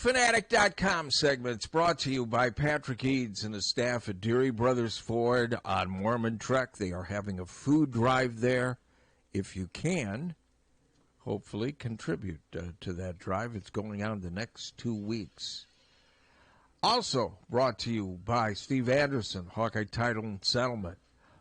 HawkFanatic.com segments brought to you by Patrick Eads and the staff at Deary Brothers Ford on Mormon Trek. They are having a food drive there. If you can, hopefully contribute to that drive. It's going on the next 2 weeks. Also brought to you by Steve Anderson, Hawkeye Title and Settlement.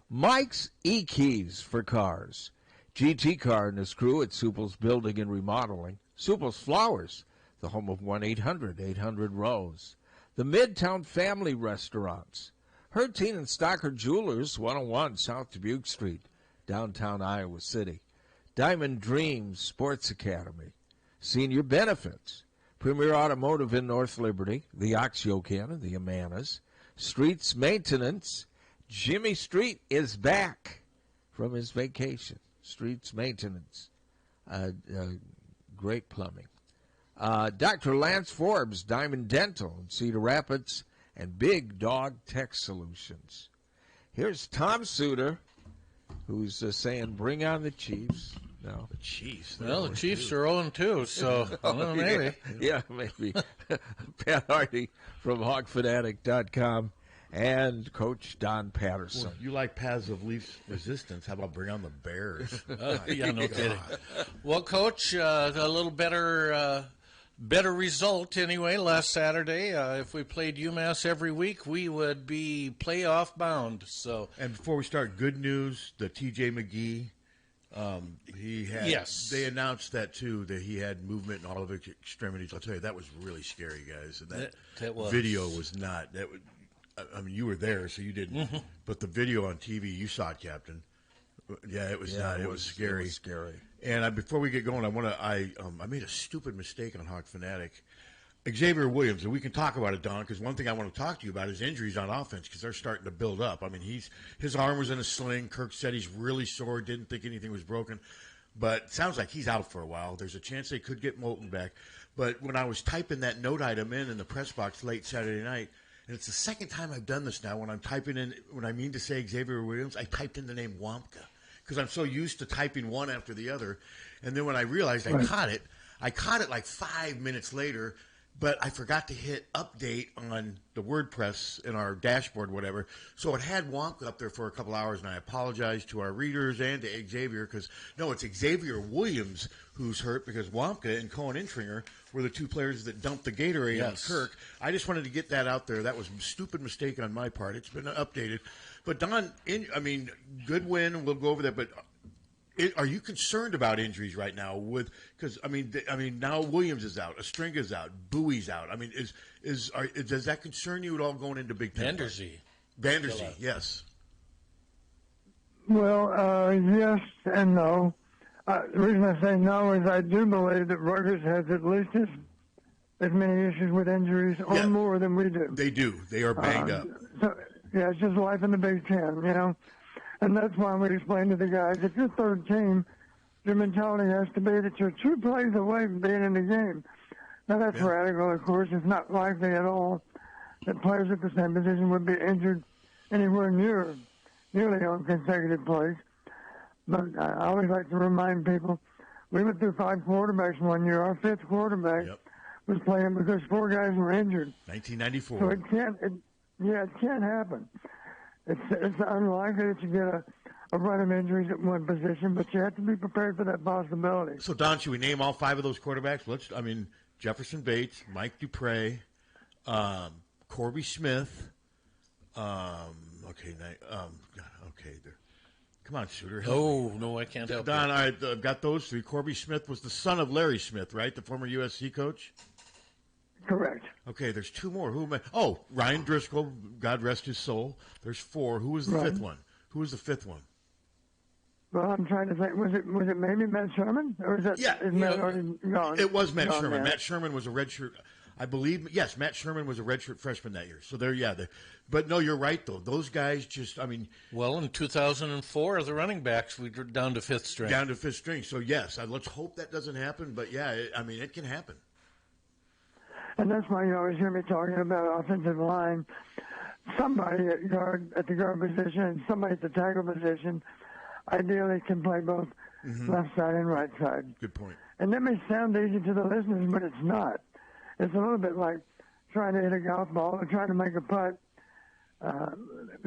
Mike's E-Keys for cars. GT Car and his crew at Supple's Building and Remodeling. Supple's Flowers, the home of 1-800-800-ROSE. The Midtown Family Restaurants. Harty and Stocker Jewelers, 101 South Dubuque Street, downtown Iowa City. Diamond Dreams Sports Academy. Senior Benefits. Premier Automotive in North Liberty. The Oxyocan and the Amanas. Streets Maintenance. Jimmy Street is back from his vacation. Streets Maintenance. Great plumbing. Dr. Lance Forbes, Diamond Dental in Cedar Rapids, and Big Dog Tech Solutions. Here's Tom Suter, who's saying, bring on the Chiefs. No. The Chiefs. Well, the Chiefs are 0-2, so maybe. Yeah, maybe. Pat Harty from HawkFanatic.com. And Coach Don Patterson. Well, you like paths of least resistance. How about bring on the Bears? Yeah, no kidding. Well, Coach, a little better result anyway last Saturday. If we played UMass every week, we would be playoff bound. So. And before we start, good news: the T.J. McGee, he had. Yes. They announced that too, that he had movement in all of his extremities. I'll tell you, that was really scary, guys. And that was. Video was not. That would. I mean, you were there, so you didn't. Mm-hmm. But the video on TV, you saw it, Captain. Yeah, it was not. It was scary. It was scary. And before we get going, I made a stupid mistake on Hawk Fanatic. Xavier Williams, and we can talk about it, Don, because one thing I want to talk to you about is injuries on offense, because they're starting to build up. I mean, his arm was in a sling. Kirk said he's really sore, didn't think anything was broken. But it sounds like he's out for a while. There's a chance they could get Moulton back. But when I was typing that note item in the press box late Saturday night, and it's the second time I've done this now. When I'm typing in, when I mean to say Xavier Williams, I typed in the name Wamka because I'm so used to typing one after the other. And then when I realized I caught it like 5 minutes later, but I forgot to hit update on the WordPress in our dashboard, whatever. So it had Wamka up there for a couple hours, and I apologize to our readers and to Xavier because, no, it's Xavier Williams who's hurt because Wamka and Cohen Intringer were the two players that dumped the Gatorade on Kirk. I just wanted to get that out there. That was a stupid mistake on my part. It's been updated. But, Don, good win. We'll go over that. But are you concerned about injuries right now? Because now Williams is out, Estringa's out, Bowie's out. I mean, does that concern you at all going into Big Ten? Vanderzee, yes. Well, yes and no. The reason I say no is I do believe that Rutgers has at least as many issues with injuries or more than we do. They do. They are banged up. So, yeah, it's just life in the Big Ten, you know. And that's why we explain to the guys, if you're third team, your mentality has to be that you're 2 plays away from being in the game. Now, that's radical, of course. It's not likely at all that players at the same position would be injured anywhere nearly on consecutive plays. But I always like to remind people, we went through 5 quarterbacks one year. Our 5th quarterback was playing because 4 guys were injured. 1994. So it can't happen. It's unlikely that you get a run of injuries at one position, but you have to be prepared for that possibility. So, Don, should we name all 5 of those quarterbacks? Jefferson Bates, Mike Dupre, Corby Smith. Come on, Suter. No, I can't help Don, I've got those 3. Corby Smith was the son of Larry Smith, right? The former USC coach? Correct. Okay, there's 2 more. Ryan Driscoll, God rest his soul. There's 4. Who was the 5th one? Who was the 5th one? Well, I'm trying to think. Was it maybe Matt Sherman? Or is that Matt already gone? It was Matt Sherman. Matt Sherman was a redshirt. I believe, yes, Matt Sherman was a redshirt freshman that year. So but no, you're right, though. Those guys Well, in 2004, the running backs, we were down to 5th string. Down to 5th string. So, yes, let's hope that doesn't happen. But, it can happen. And that's why you always hear me talking about offensive line. Somebody at the guard position and somebody at the tackle position ideally can play both left side and right side. Good point. And that may sound easy to the listeners, but it's not. it's a little bit like trying to hit a golf ball or trying to make a putt,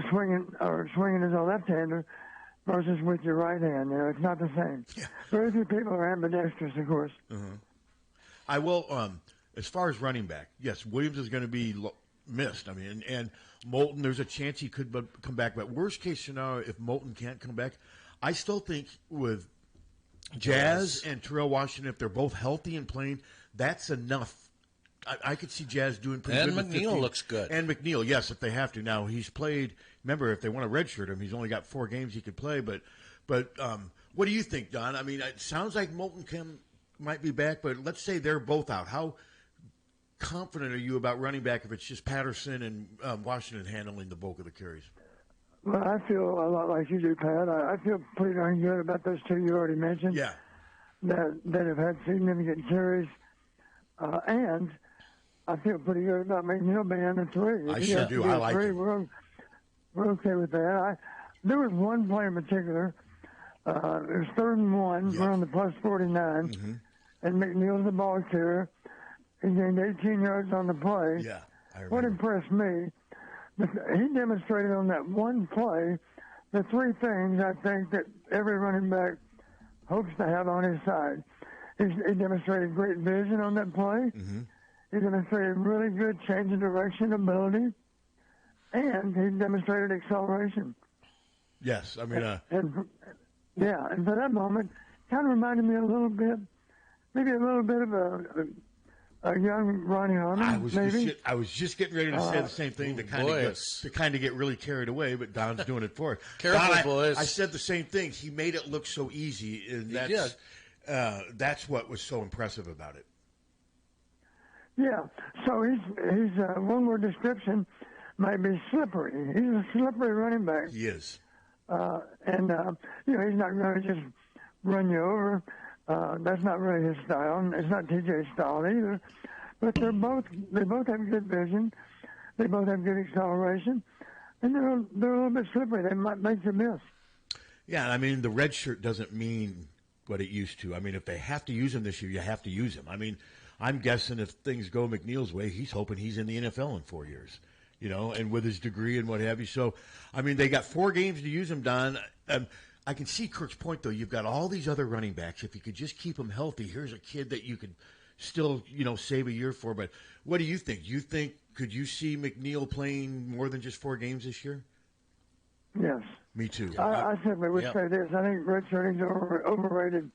swinging as a left-hander versus with your right hand. You know, it's not the same. Yeah. Very few people are ambidextrous, of course. I will. As far as running back, yes, Williams is going to be missed. I mean, and Moulton, there's a chance he could come back. But worst case scenario, if Moulton can't come back, I still think with Jazz and Terrell Washington, if they're both healthy and playing, that's enough. I could see Jazz doing pretty good. And McNeil looks good. And McNeil, yes, if they have to. Now, he's played, remember, if they want to redshirt him, he's only got 4 games he could play. But what do you think, Don? I mean, it sounds like Moulton might be back, but let's say they're both out. How confident are you about running back if it's just Patterson and Washington handling the bulk of the carries? Well, I feel a lot like you do, Pat. I feel pretty darn good about those 2 you already mentioned. Yeah. That have had significant carries. And I feel pretty good about McNeil being the 3. I sure do. I like it. We're okay with that. There was one play in particular. It was 3rd and 1. Yeah. We're on the plus 49. And McNeil's the ball carrier. He gained 18 yards on the play. Yeah, I remember. What impressed me, he demonstrated on that one play the 3 things I think that every running back hopes to have on his side. He demonstrated great vision on that play. He demonstrated really good change of direction ability. And he demonstrated acceleration. Yes, I mean... And for that moment, kind of reminded me a little bit, maybe a little bit of a young Ronnie Harmon, I was just getting ready to say the same thing to kind of get really carried away, but Don's doing it for it. Careful, Don, boys. I said the same thing. He made it look so easy, and that's what was so impressive about it. Yeah, so he's one more description might be slippery. He's a slippery running back. He is. And he's not going to just run you over. That's not really his style. It's not TJ's style either. But they both have good vision. They both have good acceleration. And they're a little bit slippery. They might make you miss. Yeah, I mean, the red shirt doesn't mean what it used to. I mean, if they have to use him this year, you have to use him. I mean, I'm guessing if things go McNeil's way, he's hoping he's in the NFL in 4 years, and with his degree and what have you. So, I mean, they got 4 games to use him, Don. I can see Kirk's point, though. You've got all these other running backs. If you could just keep him healthy, here's a kid that you could still, save a year for. But what do you think? Could you see McNeil playing more than just 4 games this year? Yes. Me too. I simply would say this. I think redshirting is overrated.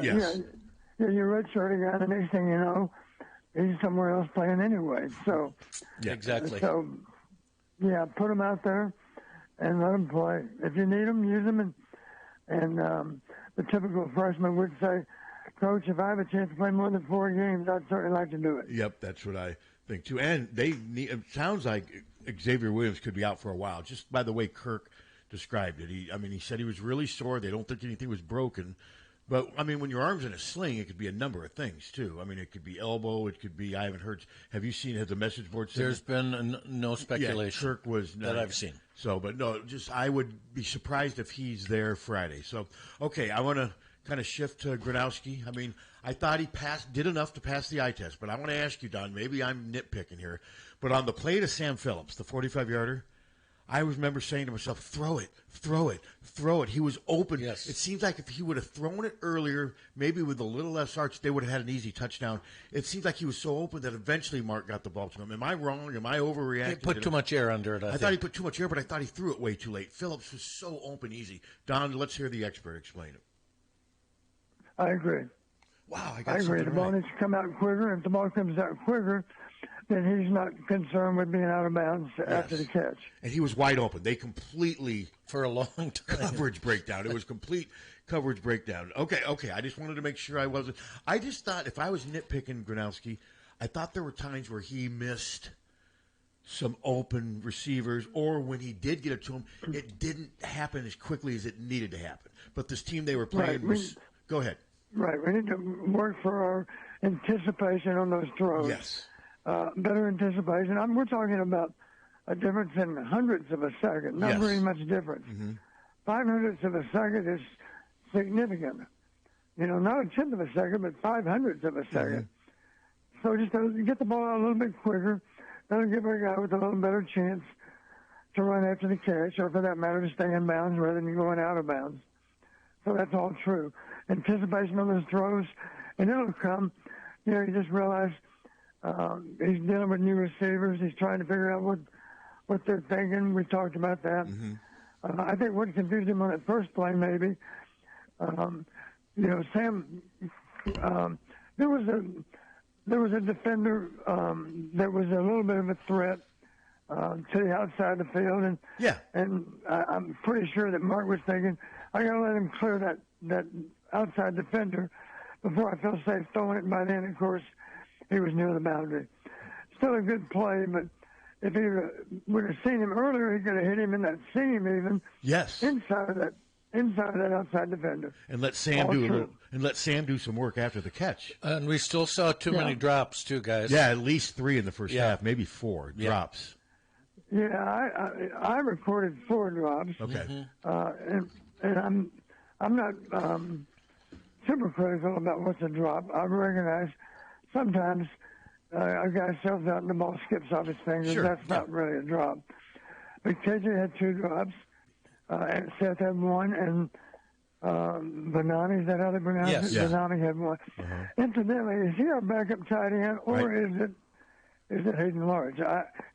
Yes. You're redshirting, and the next thing you know, he's somewhere else playing anyway. So, yeah, exactly. So, put him out there and let him play. If you need him, use him. And the typical freshman would say, Coach, if I have a chance to play more than 4 games, I'd certainly like to do it. Yep, that's what I think too. And it sounds like Xavier Williams could be out for a while, just by the way Kirk described it. He said he was really sore. They don't think anything was broken. But, I mean, when your arm's in a sling, it could be a number of things, too. I mean, it could be elbow. It could be, I haven't heard. Have you seen the message board? There's been no speculation Kirk was that I've seen. So, but no, I would be surprised if he's there Friday. So, okay, I want to kind of shift to Gronowski. I mean, I thought he did enough to pass the eye test. But I want to ask you, Don, maybe I'm nitpicking here. But on the play to Sam Phillips, the 45-yarder, I remember saying to myself, throw it. He was open. Yes. It seems like if he would have thrown it earlier, maybe with a little less arch, they would have had an easy touchdown. It seems like he was so open that eventually Mark got the ball to him. Am I wrong? Am I overreacting? He put too much air under it, I think. thought he put too much air, but I thought he threw it way too late. Phillips was so open easy. Don, let's hear the expert explain it. I agree. Wow, I agree. The ball needs to come out quicker. If the ball comes out quicker, then he's not concerned with being out of bounds after the catch. And he was wide open. They completely, for a long time, coverage breakdown. It was complete coverage breakdown. Okay. I just wanted to make sure I wasn't. I just thought if I was nitpicking Gronowski, I thought there were times where he missed some open receivers, or when he did get it to him, it didn't happen as quickly as it needed to happen. But this team they were playing was. Go ahead. Right. We need to work for our anticipation on those throws. Yes. Better anticipation. We're talking about a difference in hundredths of a second, not very much difference. 500ths of a second is significant. Not a tenth of a second, but 500ths of a second. So just get the ball out a little bit quicker. That'll give our guy with a little better chance to run after the catch, or for that matter, to stay in bounds rather than going out of bounds. So that's all true. Anticipation of those throws, and it'll come. You just realize he's dealing with new receivers. He's trying to figure out what they're thinking. We talked about that. Mm-hmm. I think what confused him on that first play, maybe, Sam, there was a defender that was a little bit of a threat to the outside of the field, and I'm pretty sure that Mark was thinking, I got to let him clear that outside defender before I feel safe throwing it. By then, of course, he was near the boundary. Still a good play, but if he would have seen him earlier, he could have hit him in that seam even. Yes. Inside of that outside defender. And let Sam do some work after the catch. And we still saw too many drops too, guys. Yeah, at least 3 in the first half, maybe 4 drops. Yeah, I recorded 4 drops. Okay. And I'm not super critical about what's a drop. I recognize sometimes a guy sells out and the ball skips off his fingers. Sure. That's not really a drop. But KJ had 2 drops, and Seth had 1, and Banani, is that how they pronounce it? Yeah. Banani had 1. Incidentally, is he our backup tight end, or is it Hayden Large?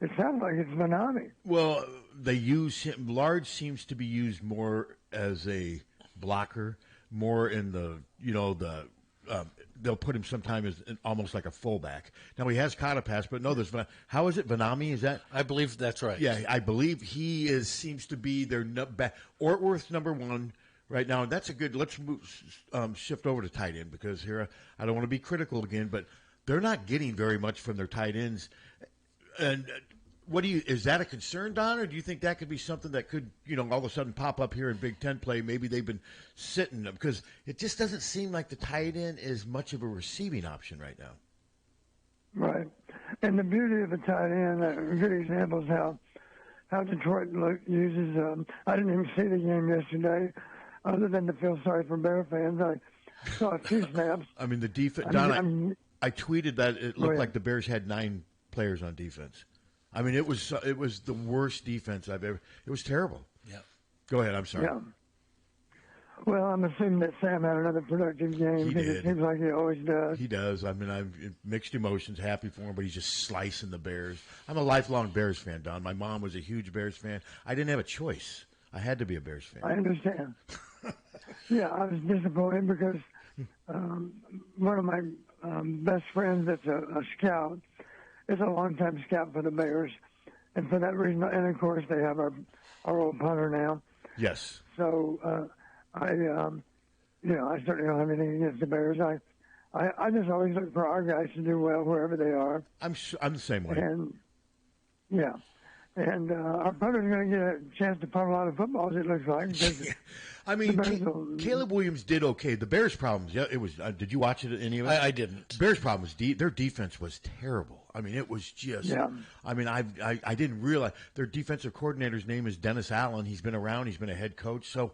It sounds like it's Banani. Well, they use him. Large seems to be used more as a blocker, more in they'll put him sometimes as almost like a fullback. Now, he has caught a pass, but no, how is it, Vanami? Is that? I believe that's right. Yeah, I believe he seems to be their back. Ortworth's number 1 right now, and that's a good. Let's shift over to tight end, because here I don't want to be critical again, but they're not getting very much from their tight ends. And is that a concern, Don, or do you think that could be something that could, all of a sudden pop up here in Big Ten play? Maybe they've been sitting them, because it just doesn't seem like the tight end is much of a receiving option right now. Right. And the beauty of a tight end, a good example is how Detroit uses, I didn't even see the game yesterday, other than to feel sorry for Bear fans. I saw a few snaps. I mean, the defense, Don, I tweeted that it looked like the Bears had 9 players on defense. I mean, it was the worst defense I've ever. It was terrible. Yeah. Go ahead. I'm sorry. Yeah. Well, I'm assuming that Sam had another productive game. He did. It seems like he always does. He does. I mean, I've mixed emotions, happy for him, but he's just slicing the Bears. I'm a lifelong Bears fan, Don. My mom was a huge Bears fan. I didn't have a choice. I had to be a Bears fan. I understand. Yeah, I was disappointed because one of my best friends that's a scout is a longtime scout for the Bears. And for that reason, and of course, they have our old punter now. Yes. So I certainly don't have anything against the Bears. I just always look for our guys to do well wherever they are. I'm the same way. And our punter's going to get a chance to punt a lot of footballs, it looks like. Yeah. I mean, Caleb Williams did okay. The Bears' problems, it was. Did you watch it? Any of it? I didn't. The Bears' problem was their defense was terrible. I mean, it was just. Yeah. I mean, I didn't realize their defensive coordinator's name is Dennis Allen. He's been around. He's been a head coach. So,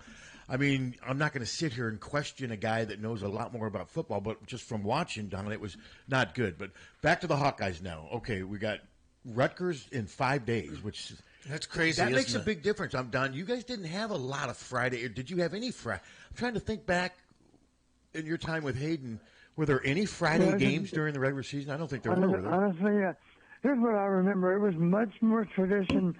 I mean, I'm not going to sit here and question a guy that knows a lot more about football. But just from watching, Don, it was not good. But back to the Hawkeyes now. Okay, we got Rutgers in 5 days, which. That's crazy. That makes isn't a big difference. I'm Don. You guys didn't have a lot of Friday. Or did you have any Friday? I'm trying to think back in your time with Hayden. Were there any Friday games during the regular season? I don't think there were. Honestly, here's what I remember. It was much more tradition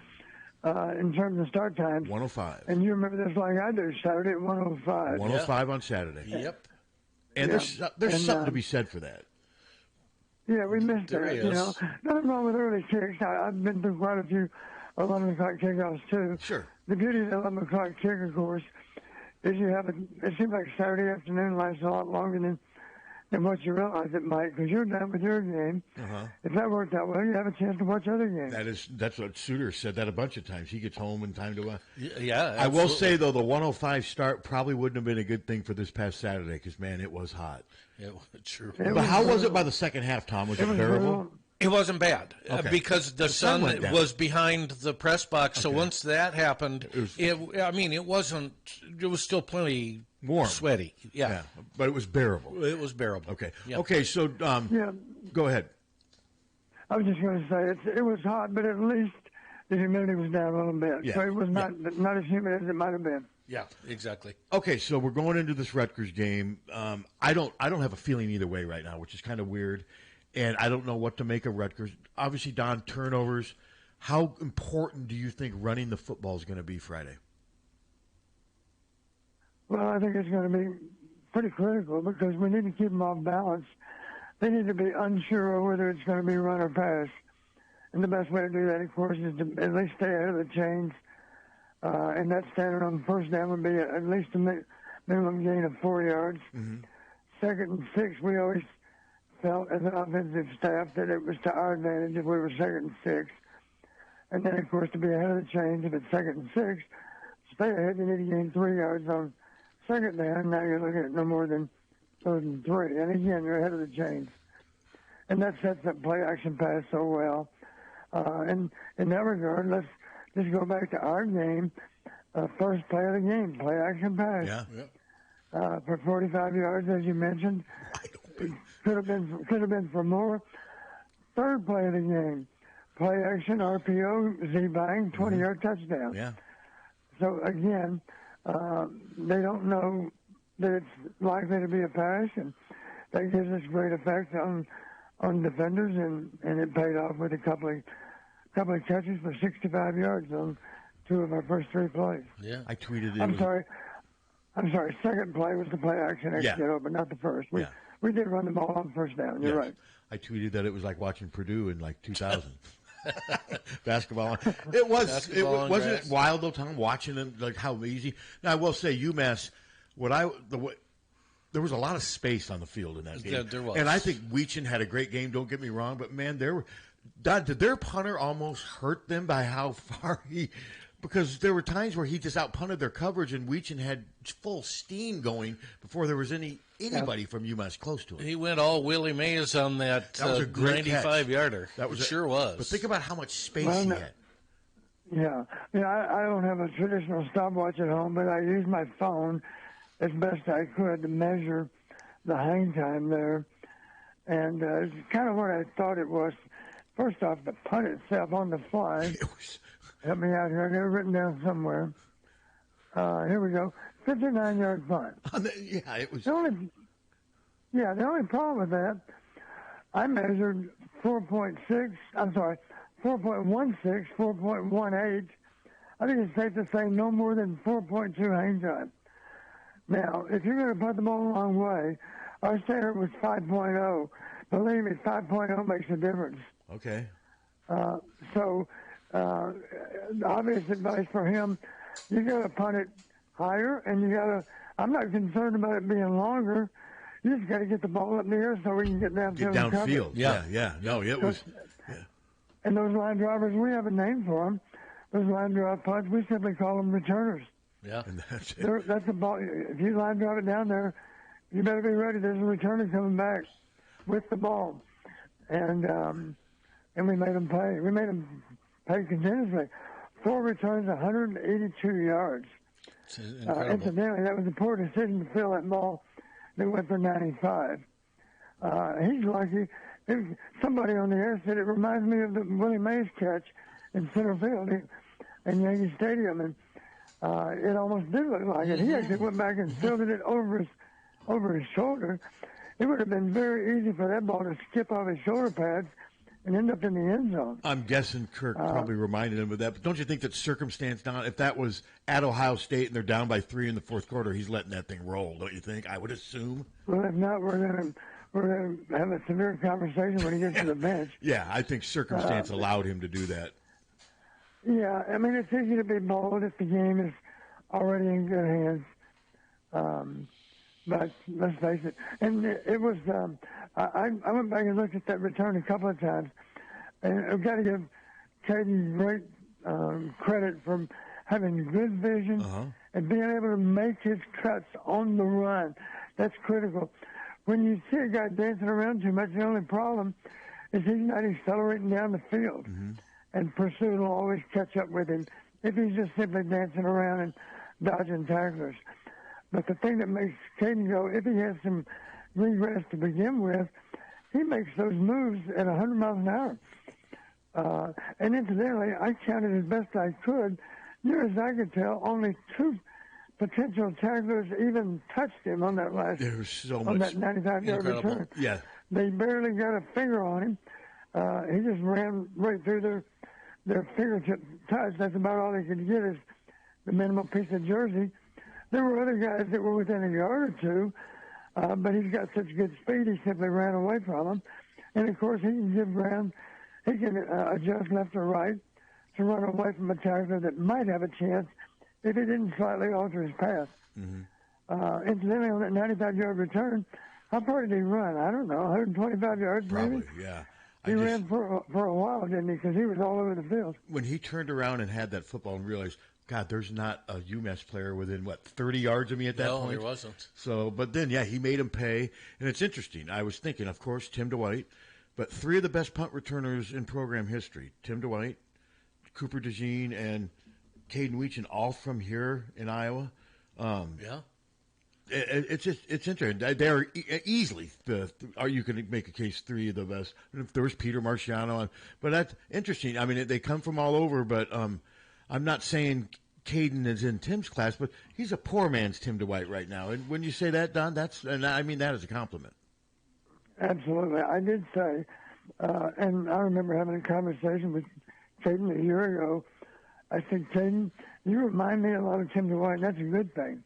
in terms of start times. 105. And you remember this like I do, Saturday at 105. 105 on Saturday. Yep. And there's something to be said for that. Yeah, we missed There that. he is. Nothing wrong with early kicks. I've been through quite a few 11 o'clock kickoffs too. Sure. The beauty of the 11 o'clock kick, of course, is it seems like Saturday afternoon lasts a lot longer than what you realize it might, because you're done with your game. If that worked out well, you have a chance to watch other games. That's what Suter said that a bunch of times. He gets home in time to. Yeah, absolutely. I will say though, the 105 start probably wouldn't have been a good thing for this past Saturday, because man, it was hot. It was true. But how was it by the second half, Tom? Was it bearable? It wasn't bad because the sun was behind the press box. So once that happened, it wasn't. It was still plenty warm, sweaty. Yeah, but it was bearable. It was bearable. Okay. Yeah. Okay. So, go ahead. I was just going to say it was hot, but at least the humidity was down a little bit. Yeah. So it was not as humid as it might have been. Yeah, exactly. Okay, so we're going into this Rutgers game. I don't have a feeling either way right now, which is kind of weird, and I don't know what to make of Rutgers. Obviously, Don, turnovers. How important do you think running the football is going to be Friday? Well, I think it's going to be pretty critical because we need to keep them off balance. They need to be unsure of whether it's going to be run or pass. And the best way to do that, of course, is to at least stay ahead of the chains. And that standard on first down would be at least a minimum gain of 4 yards. Mm-hmm. 2nd and 6, we always felt as an offensive staff that it was to our advantage if we were 2nd and 6. And then, of course, to be ahead of the chains, if it's 2nd and 6, stay ahead, you need to gain 3 yards on 2nd down. Now you're looking at no more than 3rd and 3. And again, you're ahead of the chains. And that sets up play action pass so well. And in that regard, let's just go back to our game. First play of the game, play action pass. Yeah. For 45 yards, as you mentioned. Could have been for more. Third play of the game, play action, RPO, Z-bang, 20-yard touchdown. Yeah. So, again, they don't know that it's likely to be a pass, and that gives us great effect on defenders, and it paid off with a couple of catches for 65 yards on 2 of our first 3 plays. Yeah. I tweeted it. I'm sorry. Second play was the play action extra, but not the first. We did run the ball on first down. You're right. I tweeted that it was like watching Purdue in like 2000. Basketball. It was. Wasn't it wild though, Tom? Watching them, like how easy. Now I will say UMass. There was a lot of space on the field in that game. There was. And I think Weechin had a great game. Don't get me wrong, but man, did their punter almost hurt them by how far he? Because there were times where he just out-punted their coverage, and Weechin had full steam going before there was anybody from UMass close to him. He went all Willie Mays on that was a great 95-yarder. That was sure was. But think about how much space he had. Yeah. I don't have a traditional stopwatch at home, but I use my phone as best I could to measure the hang time there. And it's kind of what I thought it was. First off, the punt itself on the fly. Help me out here. I got it written down somewhere. Here we go. 59-yard punt. Yeah, it was. The only problem with that, I measured 4.16, 4.18. I think it's safe to say no more than 4.2 hang time. Now, if you're going to punt the ball a long way, our standard was 5.0. Believe me, 5.0 makes a difference. Okay. Obvious advice for him, you got to punt it higher, and I'm not concerned about it being longer. You just got to get the ball up in the air so we can get downfield. Get downfield. Yeah. No, it was. Yeah. And those line drivers, we have a name for them. Those line drive punts, we simply call them returners. Yeah. And that's it. That's the ball. If you line drive it down there, you better be ready. There's a returner coming back with the ball. And we made them pay. We made them pay continuously. 4 returns, 182 yards. Incidentally, that was a poor decision to fill that ball that went for 95. He's lucky. Somebody on the air said it reminds me of the Willie Mays catch in center field in Yankee Stadium, and it almost did look like it. He actually went back and fielded it over his shoulder. It would have been very easy for that ball to skip off his shoulder pads and end up in the end zone. I'm guessing Kirk probably reminded him of that. But don't you think that circumstance down, if that was at Ohio State and they're down by 3 in the fourth quarter, he's letting that thing roll, don't you think? I would assume. Well, if not, we're gonna have a severe conversation when he gets to the bench. Yeah, I think circumstance allowed him to do that. Yeah, I mean, it's easy to be bold if the game is already in good hands. But let's face it. And it was, I went back and looked at that return a couple of times. And I've got to give Caden great credit for having good vision and being able to make his cuts on the run. That's critical. When you see a guy dancing around too much, the only problem is he's not accelerating down the field. And pursuit will always catch up with him if he's just simply dancing around and dodging tacklers. But the thing that makes Caden go, if he has some regress to begin with, he makes those moves at 100 miles an hour. And incidentally, I counted as best I could. Near as I could tell, only 2 potential tacklers even touched him on that last. There was so on much. that 95-yard return. Yeah. They barely got a finger on him. He just ran right through their fingertip touch. That's about all they could get is the minimal piece of jersey. There were other guys that were within a yard or two, but he's got such good speed, he simply ran away from them. And, of course, he can give ground. He can adjust left or right to run away from a tackler that might have a chance if he didn't slightly alter his path. Mm-hmm. Incidentally, on that 95-yard return, how far did he run? I don't know, 125 yards Probably, maybe? yeah. He ran for a while, didn't he? Because he was all over the field. When he turned around and had that football and realized, God, there's not a UMass player within, 30 yards of me at that point? No, there wasn't. So, but then, yeah, he made him pay. And it's interesting. I was thinking, of course, Tim DeWhite, but 3 of the best punt returners in program history, Tim DeWhite, Cooper DeJean, and Caden Weechin, all from here in Iowa. Yeah. It's interesting. They're easily you can make a case 3 of the best. There was Peter Marciano, but that's interesting. I mean, they come from all over. But I'm not saying Caden is in Tim's class, but he's a poor man's Tim DeWhite right now. And when you say that, Don, and I mean that as a compliment. Absolutely, I did say, and I remember having a conversation with Caden a year ago. I said, Caden, you remind me a lot of Tim DeWhite, and that's a good thing.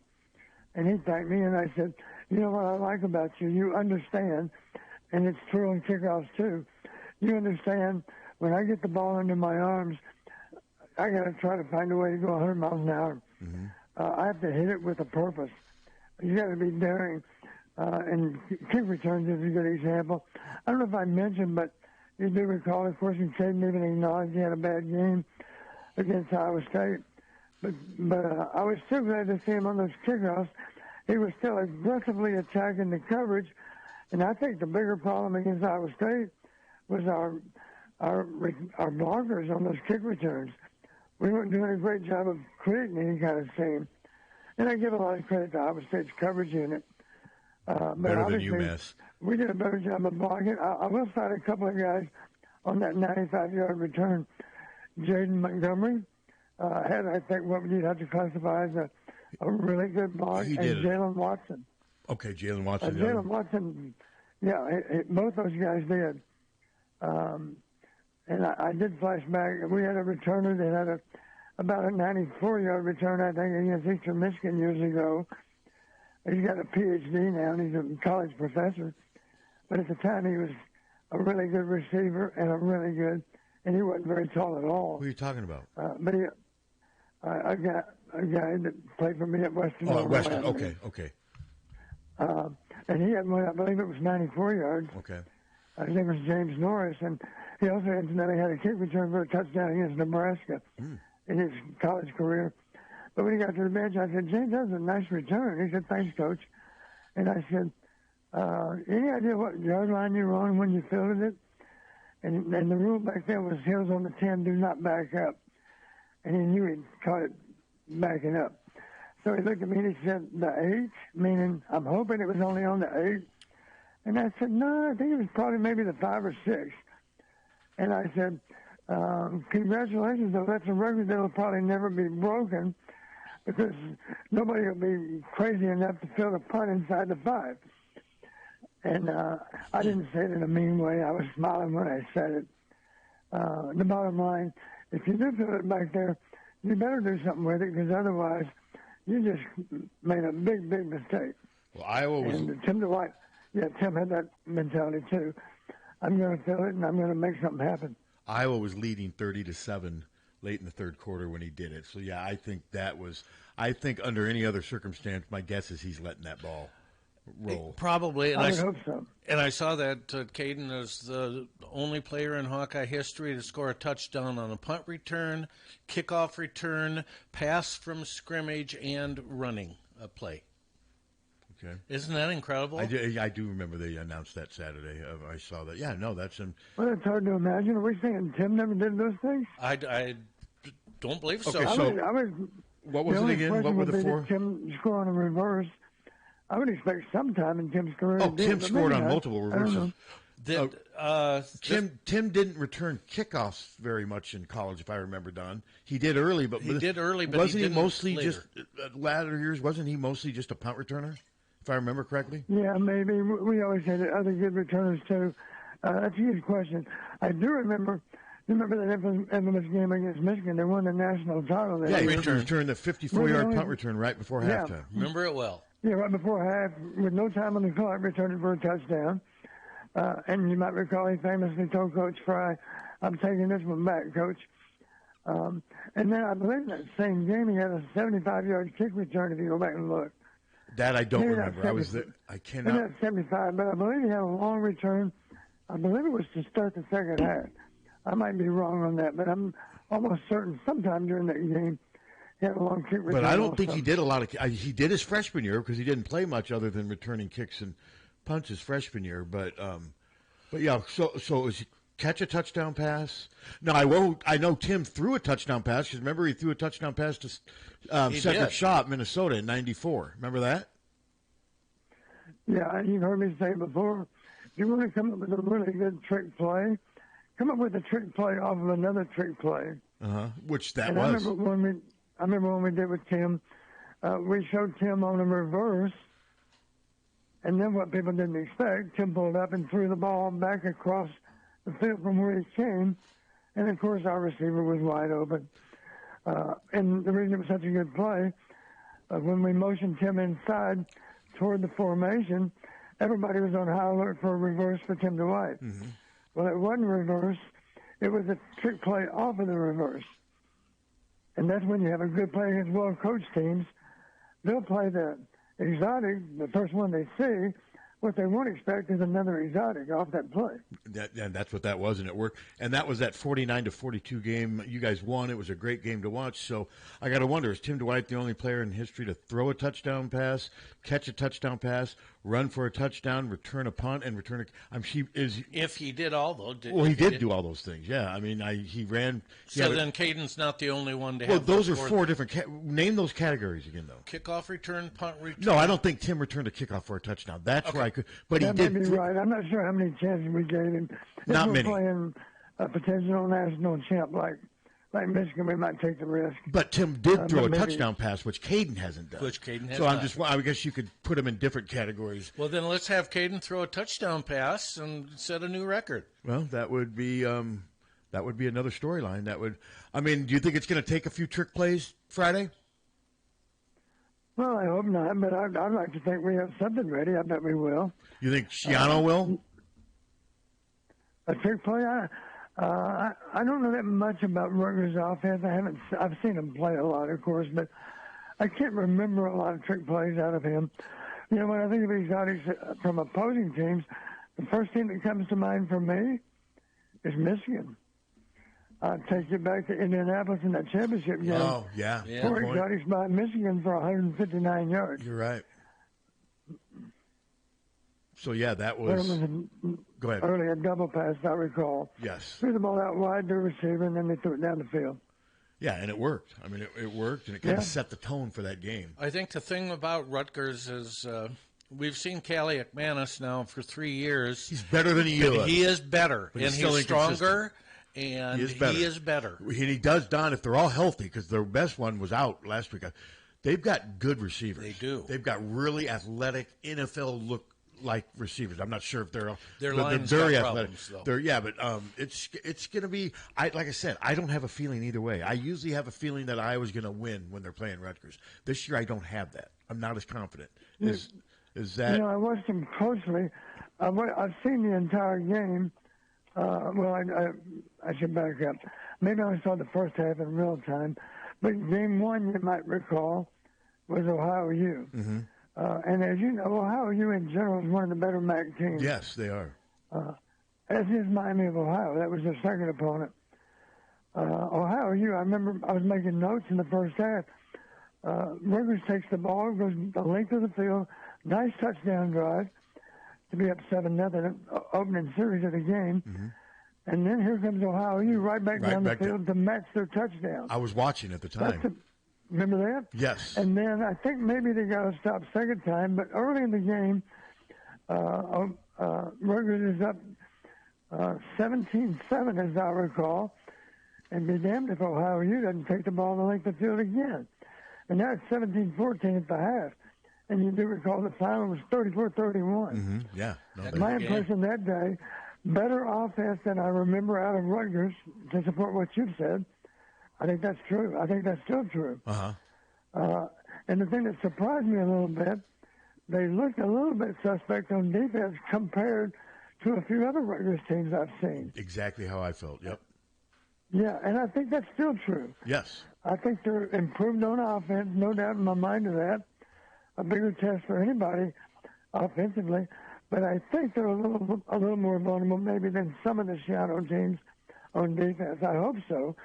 And he thanked me, and I said, you know what I like about you? You understand, and it's true on kickoffs too. You understand when I get the ball under my arms, I got to try to find a way to go 100 miles an hour. Mm-hmm. I have to hit it with a purpose. You got to be daring. And kick returns is a good example. I don't know if I mentioned, but you do recall, of course, and Caden even acknowledged he had a bad game against Iowa State. But I was still glad to see him on those kickoffs. He was still aggressively attacking the coverage, and I think the bigger problem against Iowa State was our blockers on those kick returns. We weren't doing a great job of creating any kind of seam. And I give a lot of credit to Iowa State's coverage unit. But better than UMass. We did a better job of blocking. I will cite a couple of guys on that 95-yard return. Jaden Montgomery had, I think, what you'd have to classify as a really good block. He and did. Jalen Watson. Okay, Jalen Watson. Jalen Watson, yeah, both those guys did. And I did flash back. We had a returner that had about a 94-yard return, I think, against Eastern Michigan years ago. He's got a PhD now, and he's a college professor. But at the time, he was a really good receiver and he wasn't very tall at all. Who are you talking about? But I got a guy that played for me at Western. Oh, at Western. Okay. And he had one, I believe it was 94 yards. Okay. His name was James Norris, and he also incidentally had a kick return for a touchdown against Nebraska in his college career. But when he got to the bench, I said, James, that was a nice return. He said, thanks, Coach. And I said, any idea what yard line you were on when you fielded it? And the rule back then was heels on the 10, do not back up. And he knew he'd caught it backing up. So he looked at me and he said, the 8, meaning I'm hoping it was only on the 8. And I said, no, I think it was probably maybe the 5 or 6. And I said, congratulations, though. That's a record that will probably never be broken because nobody will be crazy enough to field a punt inside the 5. And I didn't say it in a mean way. I was smiling when I said it. The bottom line, if you do field it back there, you better do something with it because otherwise you just made a big, big mistake. Well, Iowa was... And Tim DeWhite, Tim had that mentality too. I'm going to field it and I'm going to make something happen. Iowa was leading 30-7 late in the third quarter when he did it. So, yeah, I think under any other circumstance, my guess is he's letting that ball roll. Probably. And I would hope so. And I saw that Caden is the only player in Hawkeye history to score a touchdown on a punt return, kickoff return, pass from scrimmage, and running a play. Okay. Isn't that incredible? I do remember they announced that Saturday. I saw that. Yeah, no, that's him. Well, it's hard to imagine. Are we saying Tim never did those things? I don't believe so. Okay, so what was it again? What were the 4? Tim score on a reverse. I would expect sometime in Tim's career. Tim scored on multiple reverses. Tim didn't return kickoffs very much in college, if I remember, Don. He did early, but wasn't he mostly later. just latter years? Wasn't he mostly just a punt returner, if I remember correctly? Yeah, maybe. We always had other good returners too. That's a good question. I do remember. You remember that infamous game against Michigan? They won the national title. Yeah, he returned a 54-yard punt return right before halftime. Remember it well. Yeah, right before half, with no time on the clock, returned it for a touchdown. And you might recall he famously told Coach Fry, "I'm taking this one back, Coach." And then I believe in that same game he had a 75-yard kick return. If you go back and look. That I don't remember. I was there. I cannot. Maybe not 75, but I believe he had a long return. I believe it was to start the second half. I might be wrong on that, but I'm almost certain sometime during that game he had a long kick return. But I don't think he did a lot of. He did his freshman year because he didn't play much other than returning kicks and punts his freshman year. But yeah. So is he catch a touchdown pass? No, I know Tim threw a touchdown pass because remember he threw a touchdown pass to Cedric Shaw at Minnesota in '94. Remember that? Yeah, you've heard me say before. If you want to come up with a really good trick play, come up with a trick play off of another trick play. Which that and was. I remember when we did with Tim, we showed Tim on a reverse, and then what people didn't expect, Tim pulled up and threw the ball back across the field from where he came, and of course our receiver was wide open. And the reason it was such a good play, when we motioned Tim inside toward the formation, everybody was on high alert for a reverse for Tim Dwight. Well, it wasn't reverse. It was a trick play off of the reverse. And that's when you have a good play against well-coached teams. They'll play the exotic, the first one they see. What they won't expect is another exotic off that play. And that's what that was, and it worked. And that was that 49-42 game. You guys won. It was a great game to watch. So I got to wonder, is Tim Dwight the only player in history to throw a touchdown pass, catch a touchdown pass, run for a touchdown, return a punt, and return a if he did all those. He did do all those things, yeah. I mean, he ran. So then Caden's not the only one to have. Well, those are four different. Name those categories again, though. Kickoff return, punt return. No, I don't think Tim returned a kickoff for a touchdown. That's where I could. But that he did. May be right. I'm not sure how many chances we gave him. Not if many. We're playing a potential national champ like Michigan, we might take the risk. But Tim did throw a touchdown pass, which Caden hasn't done. So I guess you could put him in different categories. Well, then let's have Caden throw a touchdown pass and set a new record. Well, that would be another storyline. Do you think it's going to take a few trick plays Friday? Well, I hope not, but I'd like to think we have something ready. I bet we will. You think Schiano will? A trick play? I don't know that much about Rutgers' offense. I've seen him play a lot, of course, but I can't remember a lot of trick plays out of him. You know, when I think of exotics from opposing teams, the first team that comes to mind for me is Michigan. Take you back to Indianapolis in that championship game. Oh, yeah. Four exotics by Michigan for 159 yards. You're right. So, yeah, that was go ahead. Early a double pass, I recall. Yes. Threw the ball out wide to the receiver, and then they threw it down the field. Yeah, and it worked. I mean, it worked, and it kind of set the tone for that game. I think the thing about Rutgers is we've seen Callie McManus now for 3 years. He's better than he was. He is better, and he's stronger. And he is better. And he does, Don, if they're all healthy, because their best one was out last week. They've got good receivers. They do. They've got really athletic, NFL look-like receivers. I'm not sure if they're line's very got athletic. Problems, but it's going to be. Like I said, I don't have a feeling either way. I usually have a feeling that Iowa's going to win when they're playing Rutgers. This year, I don't have that. I'm not as confident. Is that? You know, I watched them closely. I've seen the entire game. I should back up. Maybe I saw the first half in real time. But game one, you might recall, was Ohio U. Mm-hmm. And as you know, Ohio U in general is one of the better MAC teams. Yes, they are. As is Miami of Ohio. That was their second opponent. Ohio U, I remember I was making notes in the first half. Rutgers takes the ball, goes the length of the field, nice touchdown drive to be up 7-0 opening series of the game. Mm-hmm. And then here comes Ohio U right back down the field to match their touchdout. I was watching at the time. Remember that? Yes. And then I think maybe they got to stop second time, but early in the game, Rutgers is up 17-7, as I recall, and be damned if Ohio U doesn't take the ball the length of the field again. And now it's 17-14 at the half. And you do recall the final was 34-31. Mm-hmm. Yeah. No, My impression that day, better offense than I remember out of Rutgers, to support what you've said. I think that's true. I think that's still true. And the thing that surprised me a little bit, they looked a little bit suspect on defense compared to a few other Rutgers teams I've seen. Exactly how I felt. Yep. Yeah, and I think that's still true. Yes. I think they're improved on offense, no doubt in my mind of that. A bigger test for anybody offensively, but I think they're a little more vulnerable maybe than some of the Shiano teams on defense. I hope so.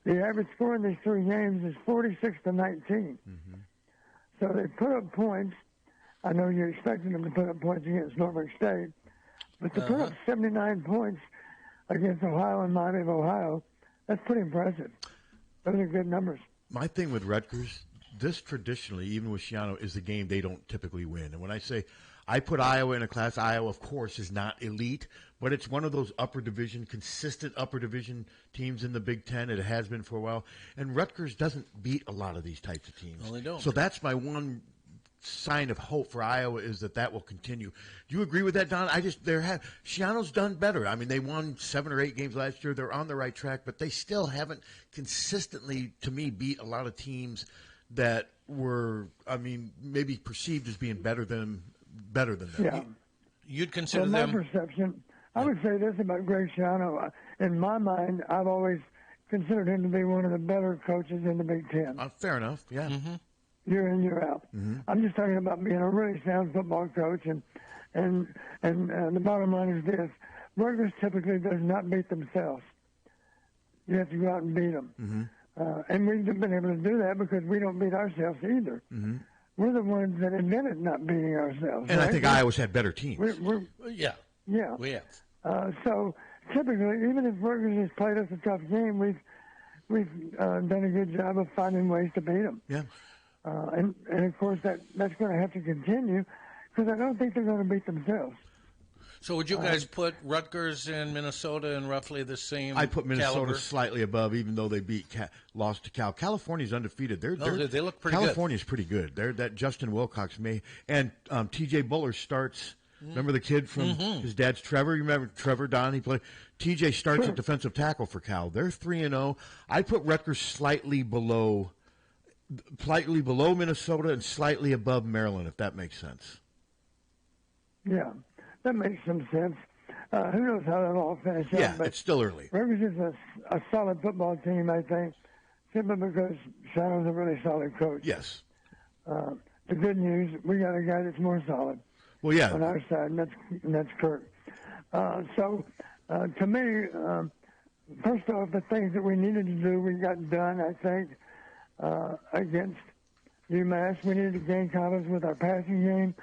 The average score in these three games is 46-19. So they put up points. I know you're expecting them to put up points against Norfolk State, but to put up 79 points against Ohio and Miami of Ohio, that's pretty impressive. Those are good numbers. My thing with Rutgers, this traditionally, even with Shiano, is the game they don't typically win. And when I say I put Iowa in a class, Iowa, of course, is not elite, but it's one of those consistent upper division teams in the Big Ten. It has been for a while. And Rutgers doesn't beat a lot of these types of teams. No, they don't. So that's my one sign of hope for Iowa, is that will continue. Do you agree with that, Don? Shiano's done better. I mean, they won 7 or 8 games last year. They're on the right track, but they still haven't consistently, to me, beat a lot of teams that were, maybe perceived as being better than them. Yeah. You'd consider my them. perception, I would say this about Greg Schiano. In my mind, I've always considered him to be one of the better coaches in the Big Ten. Fair enough, yeah. Year in, year out. I'm just talking about being a really sound football coach, and the bottom line is this: Rutgers typically does not beat themselves. You have to go out and beat them. And we've been able to do that because we don't beat ourselves either. We're the ones that admitted not beating ourselves. And right? I think Iowa's had better teams. Yeah. Yeah. We have. So typically, even if Rutgers has played us a tough game, we've done a good job of finding ways to beat them. Yeah. And of course that's going to have to continue because I don't think they're going to beat themselves. So would you guys put Rutgers and Minnesota in roughly the same I put Minnesota caliber? Slightly above, even though they lost to Cal. California's undefeated. They look pretty good. California's pretty good. That Justin Wilcox and T.J. Buller starts. Remember the kid from his dad's Trevor? You remember Trevor, Don? He played. T.J. starts at defensive tackle for Cal. They're 3-0. I put Rutgers slightly below Minnesota and slightly above Maryland, if that makes sense. Yeah, that makes some sense. Who knows how that'll all finish up? Yeah, but it's still early. Rutgers is a solid football team, I think, simply because Shadow's a really solid coach. Yes. The good news, we got a guy that's more solid. Well, yeah. On our side, and that's Kirk. To me, first off, the things that we needed to do, we got done, I think, against UMass. We needed to gain confidence with our passing game.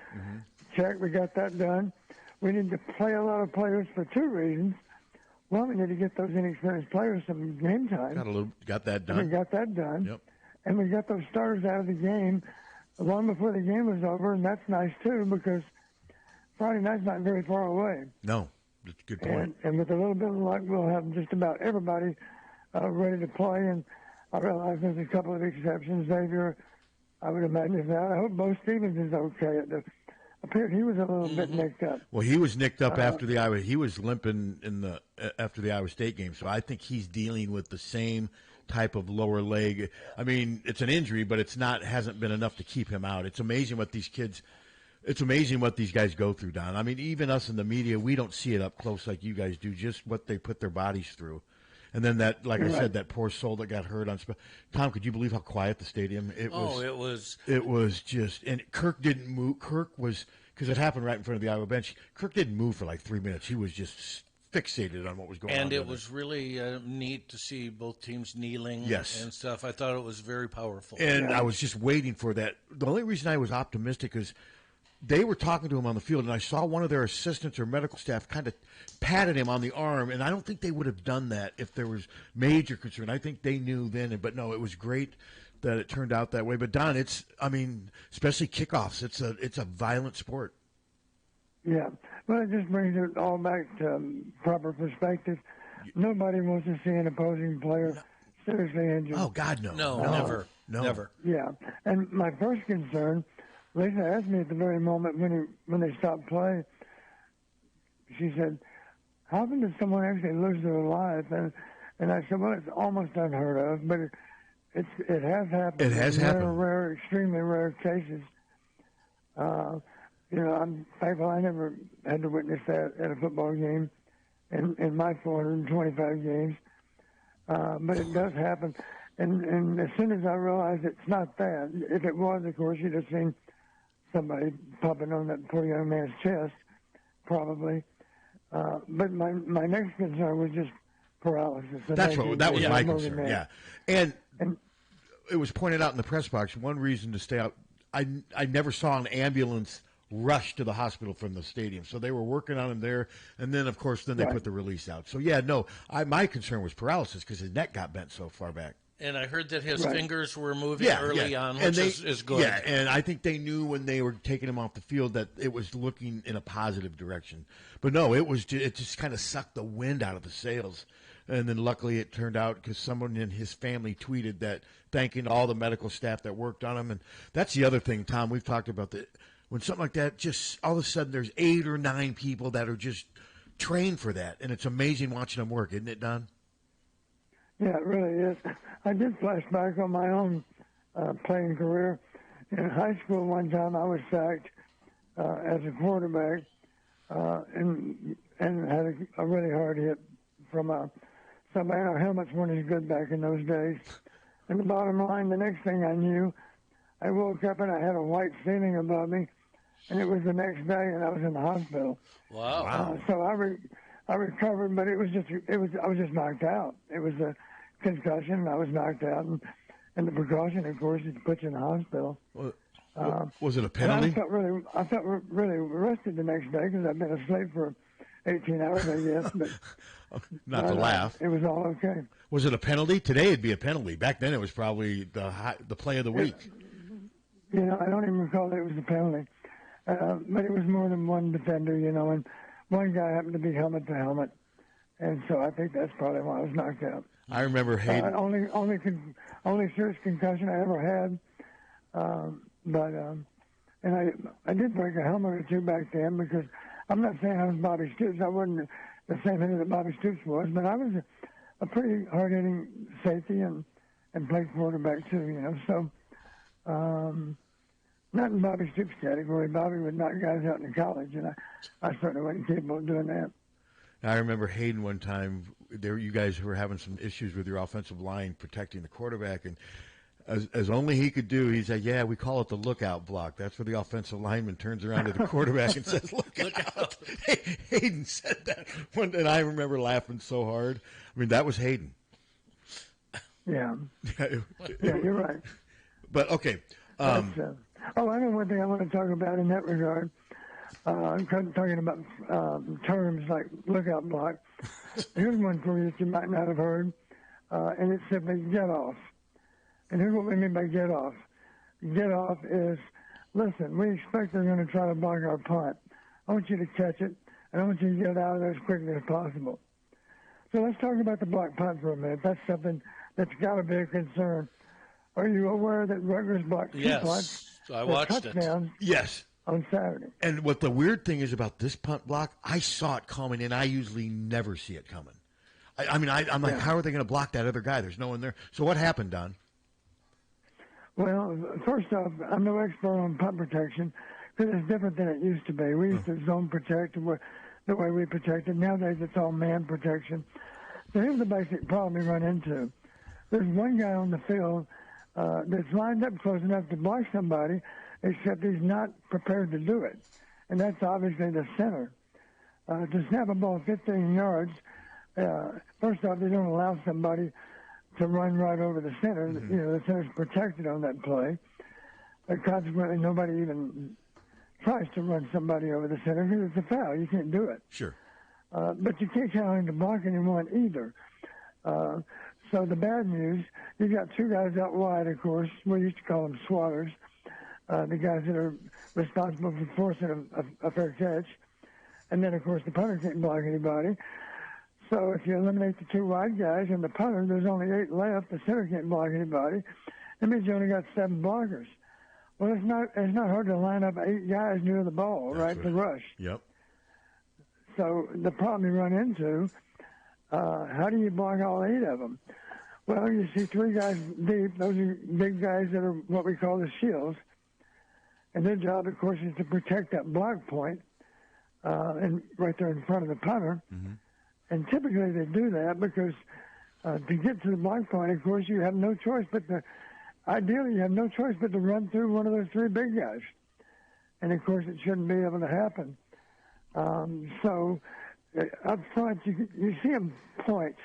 Check, we got that done. We need to play a lot of players for 2 reasons. One, we need to get those inexperienced players some game time. Got that done. And we got that done. Yep. And we got those starters out of the game long before the game was over, and that's nice, too, because Friday night's not very far away. No, that's a good point. And with a little bit of luck, we'll have just about everybody ready to play. And I realize there's a couple of exceptions. Xavier, I would imagine, is out. I hope Bo Stevens is okay. It appeared he was a little bit nicked up. Well, he was nicked up after the Iowa. He was limping after the Iowa State game, so I think he's dealing with the same type of lower leg. I mean, it's an injury, but hasn't been enough to keep him out. It's amazing what these kids. It's amazing what these guys go through, Don. I mean, even us in the media, we don't see it up close like you guys do, just what they put their bodies through. And then I said, that poor soul that got hurt on. Tom, could you believe how quiet the stadium? It was just, and Kirk didn't move. Kirk was, because it happened right in front of the Iowa bench. Kirk didn't move for like 3 minutes. He was just fixated on what was going on. And it was really neat to see both teams kneeling and stuff. I thought it was very powerful. And I was just waiting for that. The only reason I was optimistic is they were talking to him on the field, and I saw one of their assistants or medical staff kind of patted him on the arm, and I don't think they would have done that if there was major concern. I think they knew then, but no, it was great that it turned out that way. But Don, especially kickoffs, it's a violent sport. Yeah. Well, it just brings it all back to proper perspective. Nobody wants to see an opposing player seriously injured. Oh, God, no. No, never. Yeah. And my first concern, Lisa asked me at the very moment when they stopped play, she said, how often does someone actually lose their life? And I said, well, it's almost unheard of, but it has happened. It has happened. Rare, extremely rare cases. I'm thankful I never had to witness that at a football game in my 425 games. But it does happen. And as soon as I realized it's not that, if it was, of course, you'd have seen somebody popping on that poor young man's chest, probably. But my next concern was just paralysis. That was my concern, yeah. And it was pointed out in the press box, one reason to stay out, I never saw an ambulance rush to the hospital from the stadium. So they were working on him there, and then, of course, they put the release out. So, yeah, no, my concern was paralysis because his neck got bent so far back. And I heard that his fingers were moving early on, which is good. Yeah, and I think they knew when they were taking him off the field that it was looking in a positive direction. But no, it just kind of sucked the wind out of the sails. And then luckily it turned out because someone in his family tweeted that thanking all the medical staff that worked on him. And that's the other thing, Tom, we've talked about that. When something like that, just all of a sudden there's 8 or 9 people that are just trained for that. And it's amazing watching them work, isn't it, Don? Yeah, it really is. I did flash back on my own playing career. In high school one time I was sacked as a quarterback and had a really hard hit from somebody. Our helmets weren't as good back in those days. And the bottom line, the next thing I knew, I woke up and I had a white ceiling above me, and it was the next day, and I was in the hospital. Wow! So I recovered, but I was just knocked out. It was a concussion, and I was knocked out, and the precaution, of course, is to put you in the hospital. Was it a penalty? I felt really rested the next day because I'd been asleep for 18 hours, I guess. But not to laugh. It was all okay. Was it a penalty? Today it'd be a penalty. Back then it was probably the play of the week. I don't even recall that it was a penalty. But it was more than one defender, and one guy happened to be helmet to helmet. And so I think that's probably why I was knocked out. I remember Hayden. Only serious concussion I ever had. And I did break a helmet or two back then because I'm not saying I was Bobby Stoops. I wasn't the same hitter that Bobby Stoops was, but I was a pretty hard-hitting safety and played quarterback too, So not in Bobby Stoops' category. Bobby would knock guys out in college, and I certainly wasn't capable of doing that. I remember Hayden one time. You guys were having some issues with your offensive line protecting the quarterback, and as only he could do, he said, "Yeah, we call it the lookout block." That's where the offensive lineman turns around to the quarterback and says, "Look out!" Hayden said that one, and I remember laughing so hard. I mean, that was Hayden. Yeah, you're right. But okay. I know one thing I want to talk about in that regard. I'm talking about terms like lookout block. Here's one for you that you might not have heard, and it's simply get off. And here's what we mean by get off. Get off is, listen, we expect they're going to try to block our punt. I want you to catch it, and I want you to get out of there as quickly as possible. So let's talk about the block punt for a minute. That's something that's got to be a concern. Are you aware that Rutgers blocked two punts? I watched touchdowns Yes. On Saturday. And what the weird thing is about this punt block, I saw it coming, and I usually never see it coming. I'm like, how are they going to block that other guy? There's no one there. So what happened, Don? Well, first off, I'm no expert on punt protection because it's different than it used to be. We used to zone protect the way we protected. Nowadays, it's all man protection. So here's the basic problem we run into. There's one guy on the field that's lined up close enough to block somebody, except he's not prepared to do it. And that's obviously the center. To snap a ball 15 yards, first off, they don't allow somebody to run right over the center. Mm-hmm. The center's protected on that play. Consequently, nobody even tries to run somebody over the center because it's a foul. You can't do it. Sure. But you can't count on him to block anyone either. So the bad news, you've got two guys out wide, of course. We used to call them swatters, the guys that are responsible for forcing a fair catch. And then, of course, the punter can't block anybody. So if you eliminate the 2 wide guys and the punter, there's only 8 left. The center can't block anybody. That means you only got 7 blockers. Well, it's not hard to line up 8 guys near the ball, right, to rush. Yep. So the problem you run into, how do you block all 8 of them? Well, you see 3 guys deep. Those are big guys that are what we call the shields. And their job, of course, is to protect that block point and right there in front of the punter. Mm-hmm. And typically they do that because to get to the block point, of course, you have no choice ideally you have no choice but to run through one of those 3 big guys. And, of course, it shouldn't be able to happen. So up front, you see them point.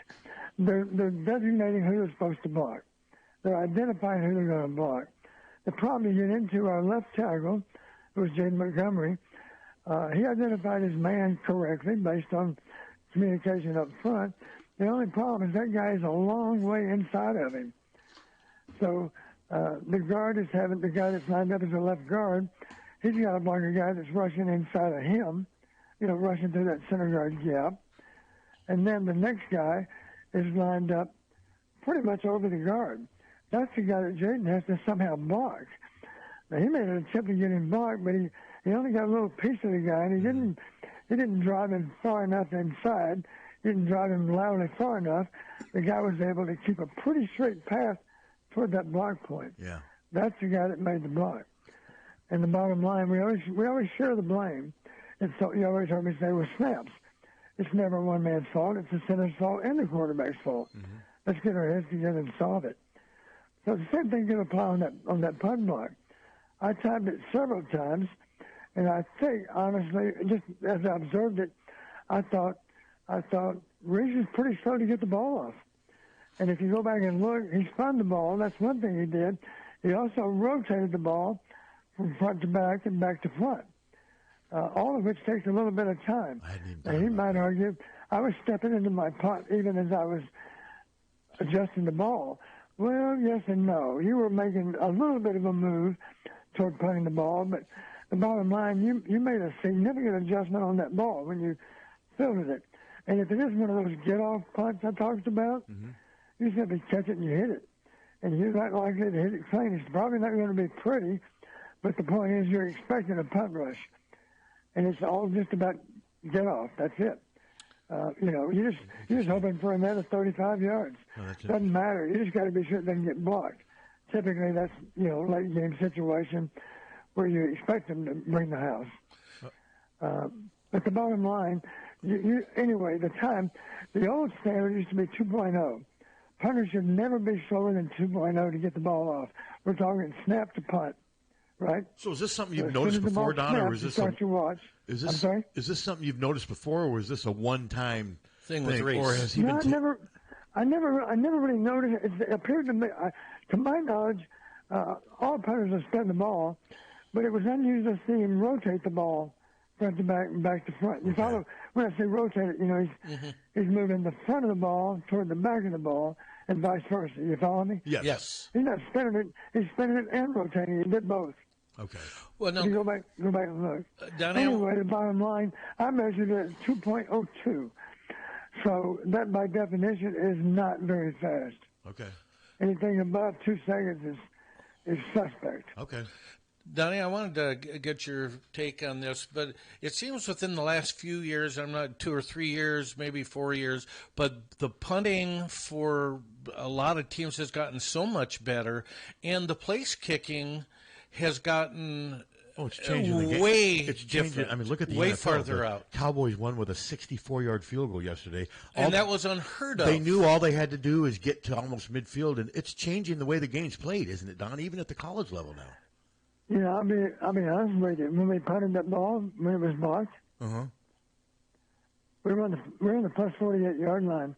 They're designating who they're supposed to block. They're identifying who they're going to block. The problem you get into, our left tackle, who was Jaden Montgomery, he identified his man correctly based on communication up front. The only problem is that guy is a long way inside of him. So the guard is having the guy that's lined up as a left guard. He's got to block a guy that's rushing inside of him, rushing through that center guard gap. And then the next guy is lined up pretty much over the guard. That's the guy that Jaden has to somehow block. Now, he made an attempt to get him blocked, but he only got a little piece of the guy, and he didn't drive him far enough inside. He didn't drive him loudly far enough. The guy was able to keep a pretty straight path toward that block point. Yeah. That's the guy that made the block. And the bottom line, we always share the blame. And so you always heard me say with snaps, it's never one man's fault. It's the center's fault and the quarterback's fault. Mm-hmm. Let's get our heads together and solve it. So the same thing can apply on that punt block. I timed it several times, and I think, honestly, just as I observed it, I thought Reese is pretty slow to get the ball off. And if you go back and look, he spun the ball. That's one thing he did. He also rotated the ball from front to back and back to front, all of which takes a little bit of time. And he might argue, I was stepping into my punt even as I was adjusting the ball. Well, yes and no. You were making a little bit of a move toward punting the ball, but the bottom line, you made a significant adjustment on that ball when you fielded it. And if it is one of those get-off punts I talked about, you simply catch it and you hit it. And you're not likely to hit it clean. It's probably not going to be pretty, but the point is you're expecting a punt rush. And it's all just about get-off. That's it. You're just hoping for a net of 35 yards. Doesn't matter. You just got to be sure it doesn't get blocked. Typically, that's late game situation where you expect them to bring the house. But the bottom line, anyway, the old standard used to be 2.0. Punters should never be slower than 2.0 to get the ball off. We're talking snap to punt, right? So is this something you've noticed before, Don, or is this start your watch? I'm sorry? Is this something you've noticed before, or is this a one-time thing with Reese? Or has he been I never really noticed it. It appeared to me, to my knowledge, all punters have spun the ball, but it was unusual to see him rotate the ball front to back and back to front. You follow? When I say rotate it, he's moving the front of the ball toward the back of the ball and vice versa. You follow me? Yes. He's not spinning it. He's spinning it and rotating it. He did both. Okay. Well, no. If you go back and look. Anyway, the bottom line, I measured it at 2.02. So that, by definition, is not very fast. Okay. Anything above 2 seconds is suspect. Okay. Donnie, I wanted to get your take on this, but it seems within the last few years, I'm not 2 or 3 years, maybe 4 years, but the punting for a lot of teams has gotten so much better, and the place kicking has gotten it's changing the game. Way it's different. I mean, look at the way NFL. farther out. Cowboys won with a 64-yard field goal yesterday. And that was unheard of. They knew all they had to do is get to almost midfield, and it's changing the way the game's played, isn't it, Don? Even at the college level now. Yeah, I'll be honest with you. When we punted that ball, when it was blocked, we were on the plus 48-yard line.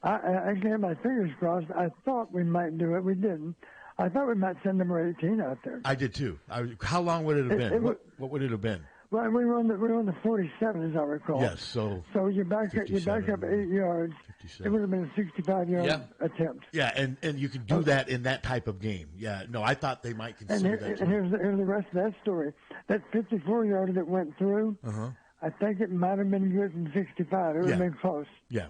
I actually had my fingers crossed. I thought we might do it. We didn't. I thought we might send number 18 out there. I did too. How long would it have been? What would it have been? Well, we were on the 47, as I recall. Yes. So you back up 8 yards. 57. It would have been a 65-yard attempt. Yeah, and you can do that in that type of game. Yeah. No, I thought they might consider that. And here's the rest of that story. That 54-yarder that went through, I think it might have been good from 65. It would have been close. Yeah.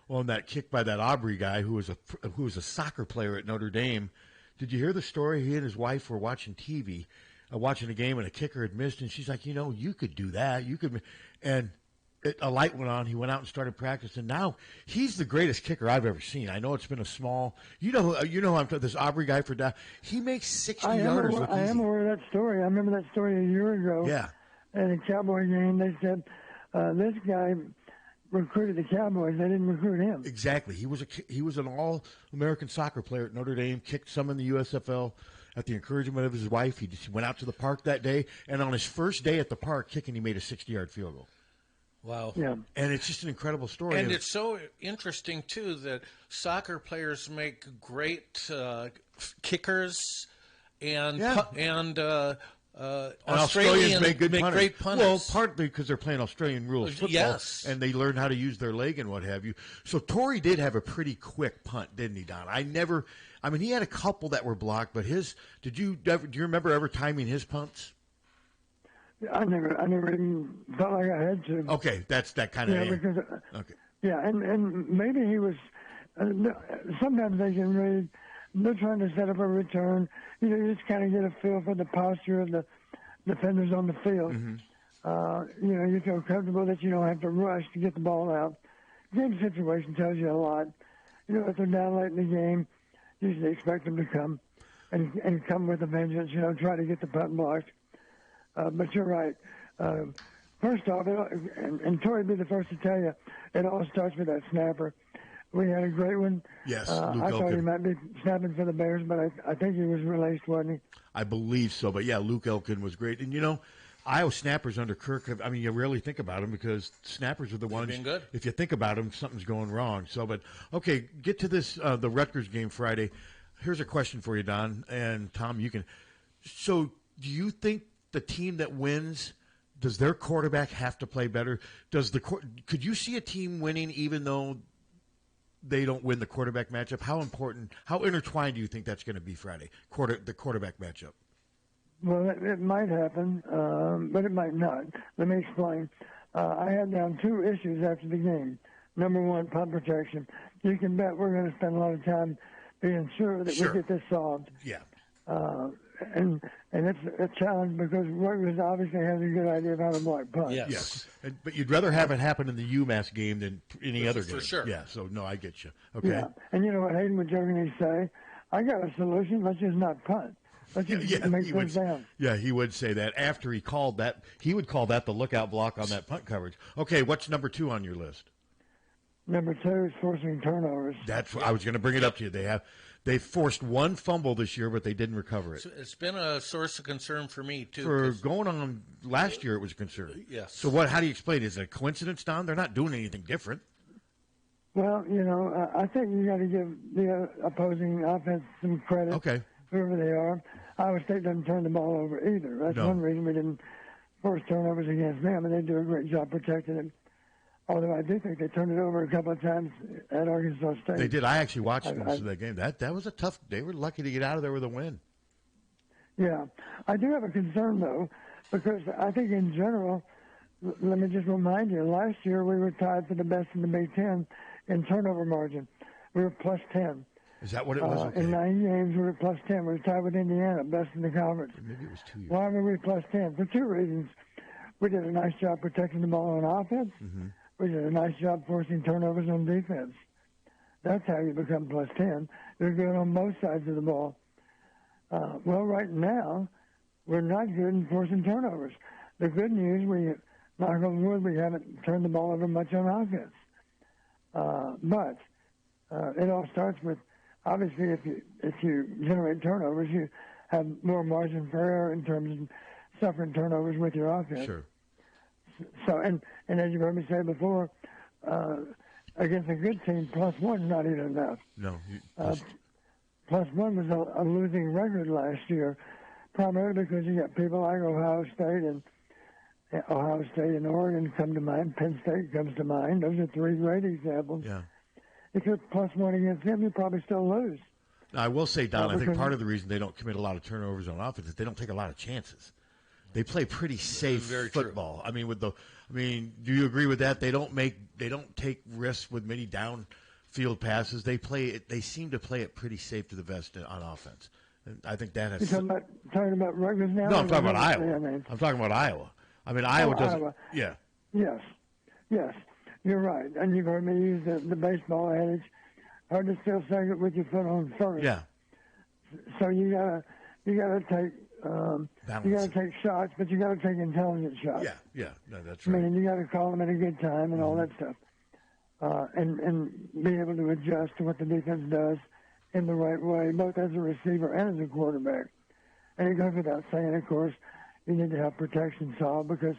Well, and that kick by that Aubrey guy who was a soccer player at Notre Dame. Did you hear the story? He and his wife were watching TV, watching a game, and a kicker had missed, and she's like, you could do that. You could, and a light went on. He went out and started practicing. Now he's the greatest kicker I've ever seen. I know it's been a small. I'm this Aubrey guy for down. He makes 60-yarders look easy. I am aware of that story. I remember that story a year ago. Yeah. At a Cowboy game, they said this guy recruited the Cowboys. They didn't recruit him. Exactly. He was an All-American soccer player at Notre Dame. Kicked some in the USFL. At the encouragement of his wife, he just went out to the park that day, and on his first day at the park kicking, he made a 60-yard field goal. Wow. Yeah. And it's just an incredible story. And it's so interesting, too, that soccer players make great kickers and Australians make great punters. Well, partly because they're playing Australian rules football, yes, and they learn how to use their leg and what have you. So Torrey did have a pretty quick punt, didn't he, Don? He had a couple that were blocked, but do you remember ever timing his punts? I never even felt like I had to. Okay, that's that kind of. Yeah, because. Okay. Yeah, and maybe he was. Sometimes they can read. They're trying to set up a return. You just kind of get a feel for the posture of the defenders on the field. Mm-hmm. You feel comfortable that you don't have to rush to get the ball out. Game situation tells you a lot. If they're down late in the game, you usually expect them to come and come with a vengeance. Try to get the punt blocked. But you're right. First off, and Torrey would be the first to tell you, it all starts with that snapper. We had a great one. Yes, I thought he might be snapping for the Bears, but I think he was released, wasn't he? I believe so. But, yeah, Luke Elkin was great. And, Iowa snappers under Kirk, you rarely think about them because snappers are the ones. Been good. If you think about them, something's going wrong. So, but, okay, get to this, the Rutgers game Friday. Here's a question for you, Don. And, Tom, you can. So, do you think the team that wins, does their quarterback have to play better? Could you see a team winning even though they don't win the quarterback matchup? How intertwined do you think that's going to be Friday, the quarterback matchup? Well, it might happen, but it might not. Let me explain. I had down two issues after the game. Number one, punt protection. You can bet we're going to spend a lot of time being sure that we get this solved. Yeah. And it's a challenge because Rutgers obviously has a good idea of how to block punts. Yes. But you'd rather have it happen in the UMass game than any other game. For sure. Yeah, so, no, I get you. Okay. Yeah. And you know what Hayden would jokingly say? I got a solution. Let's just not punt. Let's just make things down. Yeah, he would say that. After he called that, he would call that the lookout block on that punt coverage. Okay, what's number 2 on your list? Number 2 is forcing turnovers. I was going to bring it up to you. They forced one fumble this year, but they didn't recover it. It's been a source of concern for me, too. For going on last year, it was a concern. Yes. So how do you explain it? Is it a coincidence, Don? They're not doing anything different. Well, I think you got to give the opposing offense some credit. Okay. Whoever they are. Iowa State doesn't turn the ball over either. That's one reason we didn't force turnovers against them, and they do a great job protecting it. Although I do think they turned it over a couple of times at Arkansas State. They did. I actually watched most of that game. That was a tough. They were lucky to get out of there with a win. Yeah, I do have a concern though, because I think in general, let me just remind you, last year we were tied for the best in the Big Ten in turnover margin. We were plus 10. Is that what it was? Okay. In 9 games, we were plus 10. We were tied with Indiana, best in the conference. Maybe it was 2 years. Why were we plus 10? For two reasons. We did a nice job protecting the ball on offense. Mm-hmm. We did a nice job forcing turnovers on defense. That's how you become plus 10. You're good on both sides of the ball. Well, right now, we're not good in forcing turnovers. The good news, knock on wood, we haven't turned the ball over much on offense. But it all starts with, obviously, if you generate turnovers, you have more margin for error in terms of suffering turnovers with your offense. Sure. So, and as you've heard me say before, against a good team, plus 1 is not even enough. No. Plus 1 was a losing record last year, primarily because you got people like Ohio State and Oregon come to mind. Penn State comes to mind. Those are 3 great examples. Yeah. If you're plus 1 against them, you probably still lose. Now, I will say, Don, I think part of the reason they don't commit a lot of turnovers on offense is they don't take a lot of chances. They play pretty safe football. True. I mean, I mean, do you agree with that? They don't take risks with many downfield passes. They seem to play it pretty safe to the vest on offense. And I think that has. You're talking about Rutgers now? No, I'm talking about Iowa. I'm talking about Iowa. I mean, Iowa doesn't. Iowa. Yeah. Yes. You're right. And you've heard me use the baseball adage, hard to still second with your foot on first. Yeah. So you gotta take shots, but you gotta take intelligent shots. Yeah. No, that's right. I mean, you gotta call them at a good time and all that stuff, and be able to adjust to what the defense does in the right way, both as a receiver and as a quarterback. And it goes without saying, of course, you need to have protection solved because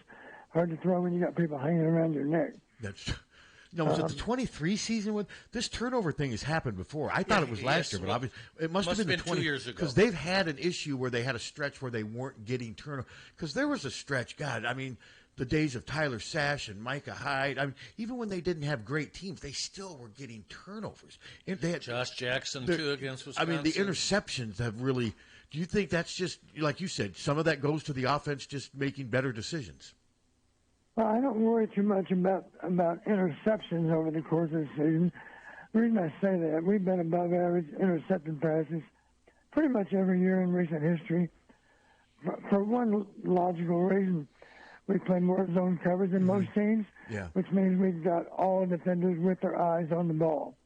hard to throw when you got people hanging around your neck. Was it the 23 season? With this turnover thing has happened before. I thought it was last year, but obviously it must have been the 2 years ago. Because they've had an issue where they had a stretch where they weren't getting turnover. Because there was a stretch, God, I mean, the days of Tyler Sash and Micah Hyde. I mean, even when they didn't have great teams, they still were getting turnovers. And they had, Josh Jackson too against Wisconsin. I mean, the interceptions have really. Do you think that's just like you said? Some of that goes to the offense just making better decisions. Well, I don't worry too much about interceptions over the course of the season. The reason I say that, we've been above average intercepted passes pretty much every year in recent history. For one logical reason, we play more zone coverage than most teams, which means we've got all defenders with their eyes on the ball.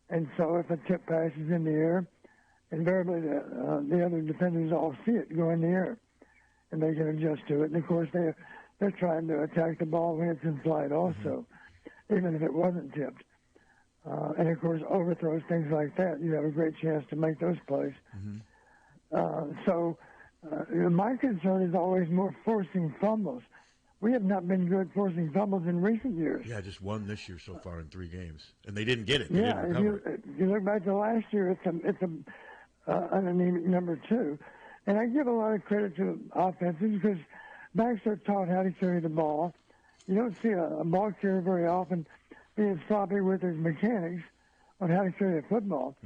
And so if a tip pass is in the air, invariably the other defenders all see it go in the air, and they can adjust to it. And, of course, they're trying to attack the ball when it's in flight also, even if it wasn't tipped. And, of course, overthrows, things like that, you have a great chance to make those plays. So my concern is always more forcing fumbles. We have not been good forcing fumbles in recent years. Yeah, just one this year so far in 3 games. And they didn't get it. If you look back to last year, it's an anemic number 2. And I give a lot of credit to offenses because backs are taught how to carry the ball. You don't see a ball carrier very often being sloppy with his mechanics on how to carry a football.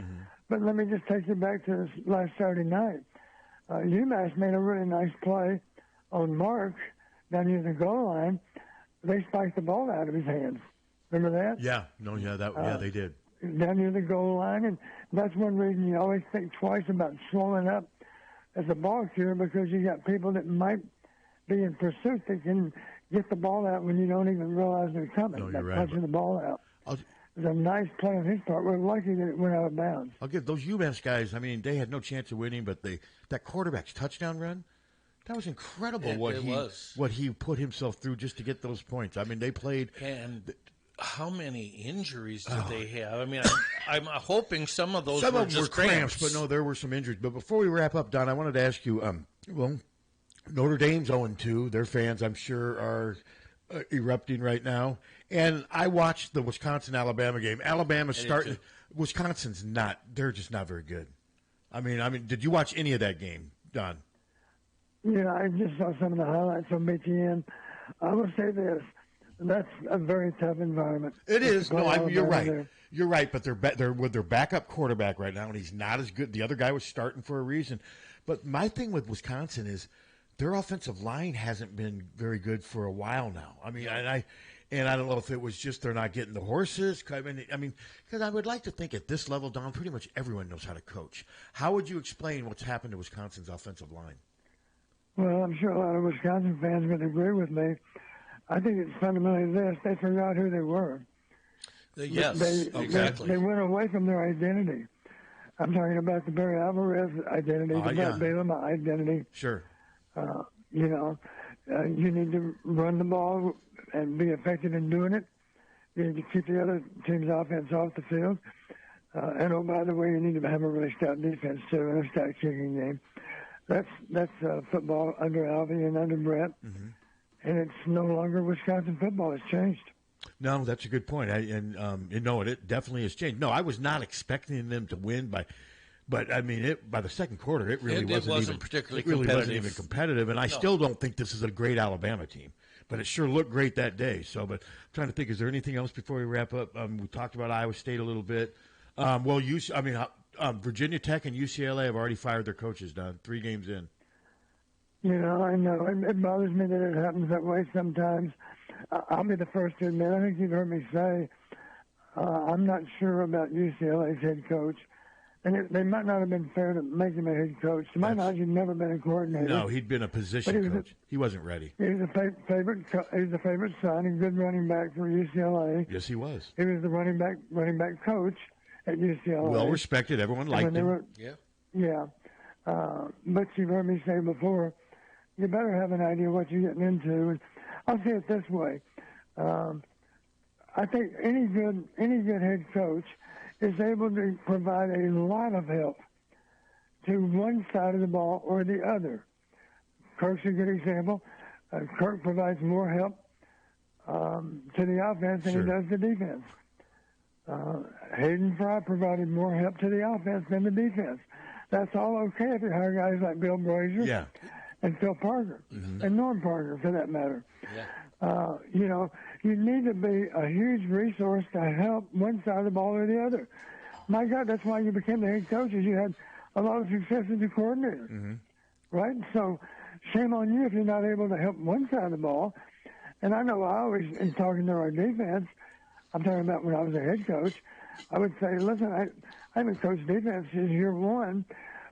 But let me just take you back to this last Saturday night. UMass made a really nice play on Mark down near the goal line. They spiked the ball out of his hands. Remember that? Yeah. They did. Down near the goal line, and that's one reason you always think twice about slowing up as a ball carrier because you got people that might be in pursuit that can get the ball out when you don't even realize they're coming. No, you're right, punching the ball out. It was a nice play on his part. We're lucky that it went out of bounds. I'll give those UMass guys, I mean, they had no chance of winning, but that quarterback's touchdown run, that was incredible what he put himself through just to get those points. I mean, they played. And how many injuries did they have? I mean, I'm hoping some of those were just cramps, but no, there were some injuries. But before we wrap up, Don, I wanted to ask you, Notre Dame's 0-2. Their fans, I'm sure, are erupting right now. And I watched the Wisconsin-Alabama game. Alabama's starting. Wisconsin's not. They're just not very good. I mean, did you watch any of that game, Don? Yeah, I just saw some of the highlights on BTN. I will say this. That's a very tough environment. It is. No, you're right. There. You're right, but they're with their backup quarterback right now, and he's not as good. The other guy was starting for a reason. But my thing with Wisconsin is their offensive line hasn't been very good for a while now. I mean, I don't know if it was just they're not getting the horses. I mean, because I would like to think at this level, Don, pretty much everyone knows how to coach. How would you explain what's happened to Wisconsin's offensive line? Well, I'm sure a lot of Wisconsin fans would agree with me. I think it's fundamentally this. They forgot who they were. Yes, exactly. They went away from their identity. I'm talking about the Barry Alvarez identity, the Matt Bielema identity. Sure. You need to run the ball and be effective in doing it. You need to keep the other team's offense off the field. And, oh, by the way, you need to have a really stout defense, too, and a stout kicking game. That's football under Alvey and under Brett. Mm-hmm. And it's no longer Wisconsin football. It's changed. No, that's a good point. It definitely has changed. No, I was not expecting them to win but I mean, by the second quarter, it really wasn't particularly competitive. It wasn't even competitive, and I still don't think this is a great Alabama team. But it sure looked great that day. So, but I'm trying to think, is there anything else before we wrap up? We talked about Iowa State a little bit. Virginia Tech and UCLA have already fired their coaches, Don, 3 games in. I know. It bothers me that it happens that way sometimes. I'll be the first to admit, I think you've heard me say, I'm not sure about UCLA's head coach. And they might not have been fair to make him a head coach. To my knowledge, he'd never been a coordinator. No, he'd been a position coach. He wasn't ready. He was a favorite son, a good running back for UCLA. Yes, he was. He was the running back coach at UCLA. Well respected. Everyone liked him. Yeah. But you've heard me say before, you better have an idea what you're getting into. And I'll say it this way. I think any good head coach is able to provide a lot of help to one side of the ball or the other. Kirk's a good example. Kirk provides more help to the offense than he does the defense. Hayden Fry provided more help to the offense than the defense. That's all okay if you hire guys like Bill Brazier and Phil Parker and Norm Parker, for that matter. You need to be a huge resource to help one side of the ball or the other. My God, that's why you became the head coach, is you had a lot of success as a coordinator, right? So shame on you if you're not able to help one side of the ball. And I know I always, in talking to our defense, I'm talking about when I was a head coach, I would say, listen, I haven't coached defense since year one,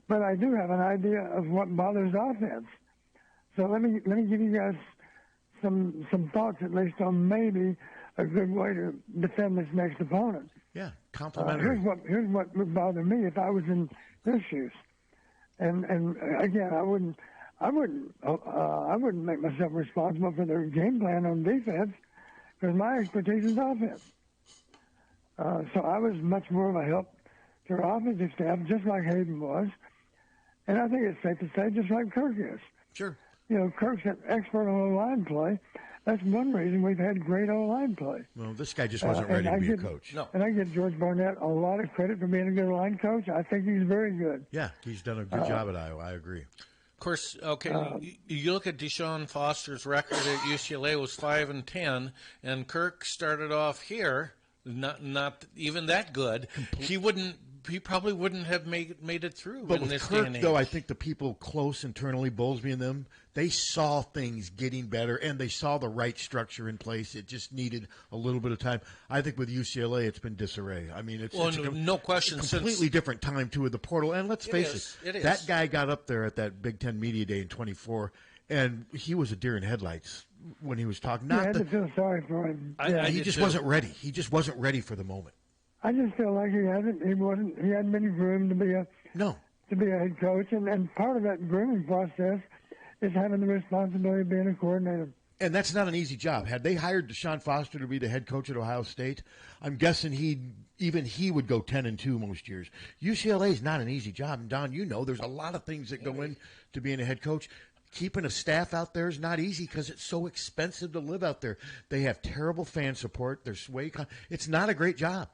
but I do have an idea of what bothers offense. So let me give you guys some thoughts, at least, on maybe a good way to defend this next opponent. Yeah, complimentary. Here's what would bother me if I was in their shoes. And again, I wouldn't make myself responsible for their game plan on defense, because my expertise is offense. So I was much more of a help to our offensive staff, just like Hayden was. And I think it's safe to say, just like Kirk is. Sure. Kirk's an expert on O-line play. That's one reason we've had great O-line play. Well, this guy just wasn't ready to be a coach. No. And I give George Barnett a lot of credit for being a good line coach. I think he's very good. Yeah, he's done a good job at Iowa. I agree. Of course, you look at Deshaun Foster's record at UCLA was 5-10, and Kirk started off here not even that good. He probably wouldn't have made it through but in with this Kirk, day and age. though, I think the people close internally, Bowlesby and them, they saw things getting better, and they saw the right structure in place. It just needed a little bit of time. I think with UCLA, it's been disarray. I mean, it's no question. A completely different time, too, with the portal. And let's face it, that guy got up there at that Big Ten Media Day in 24, and he was a deer in headlights when he was talking. I had to feel sorry for him. He just wasn't ready. He just wasn't ready for the moment. I just feel like he hadn't been groomed to be a head coach, and part of that grooming process is having the responsibility of being a coordinator. And that's not an easy job. Had they hired Deshaun Foster to be the head coach at Ohio State, I'm guessing he would go 10-2 most years. UCLA is not an easy job, and Don, there's a lot of things that go into being a head coach. Keeping a staff out there is not easy because it's so expensive to live out there. They have terrible fan support. There's it's not a great job.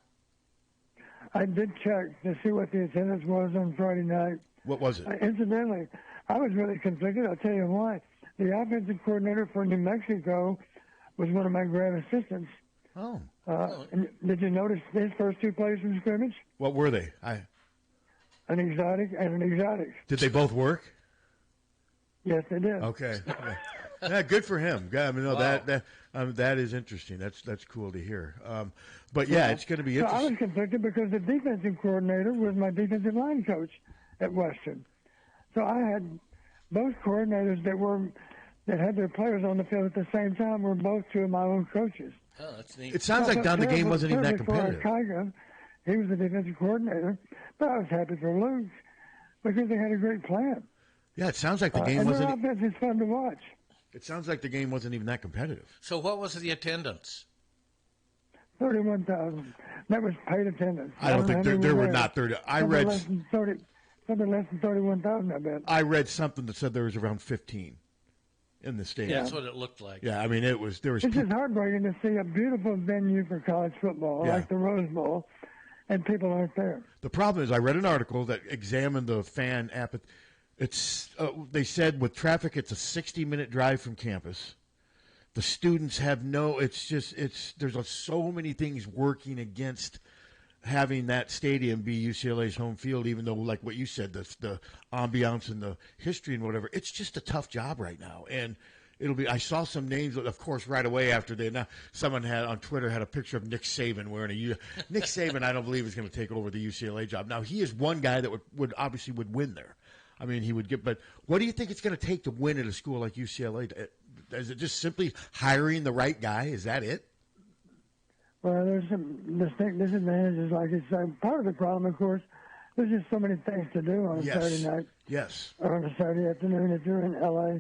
I did check to see what the attendance was on Friday night. What was it? Incidentally, I was really conflicted. I'll tell you why. The offensive coordinator for New Mexico was one of my grad assistants. Oh. And did you notice his first two plays from scrimmage? What were they? An exotic and an exotic. Did they both work? Yes, they did. Okay. Yeah, good for him. I mean, that is interesting. That's cool to hear. But yeah, it's going to be interesting. I was conflicted because the defensive coordinator was my defensive line coach at Western. So I had both coordinators that had their players on the field at the same time were both two of my own coaches. Oh, that's neat. It sounds like Don, the game wasn't even that competitive. He was the defensive coordinator, but I was happy for Luke because they had a great plan. Yeah, it sounds like the game wasn't. And their offense is fun to watch. It sounds like the game wasn't even that competitive. So what was the attendance? 31,000. That was paid attendance. I don't think there were not 30. I read something less than 31,000. I bet. I read something that said there was around 15 in the stadium. Yeah, that's what it looked like. Yeah, I mean there was. It's just heartbreaking to see a beautiful venue for college football like the Rose Bowl, and people aren't there. The problem is, I read an article that examined the fan apathy. They said with traffic, it's a 60-minute drive from campus. The students have there's so many things working against having that stadium be UCLA's home field, even though, like what you said, the ambiance and the history and whatever, it's just a tough job right now. And it'll be. I saw some names, of course, right away after they. Now, someone had on Twitter had a picture of Nick Saban wearing a Nick Saban. I don't believe is going to take over the UCLA job. Now he is one guy that would obviously would win there. I mean, he would get. But what do you think it's going to take to win at a school like UCLA? Is it just simply hiring the right guy? Is that it? Well, there's some distinct disadvantages, like you say. Part of the problem, of course, there's just so many things to do on a Saturday night. Yes. Or on a Saturday afternoon if you're in LA.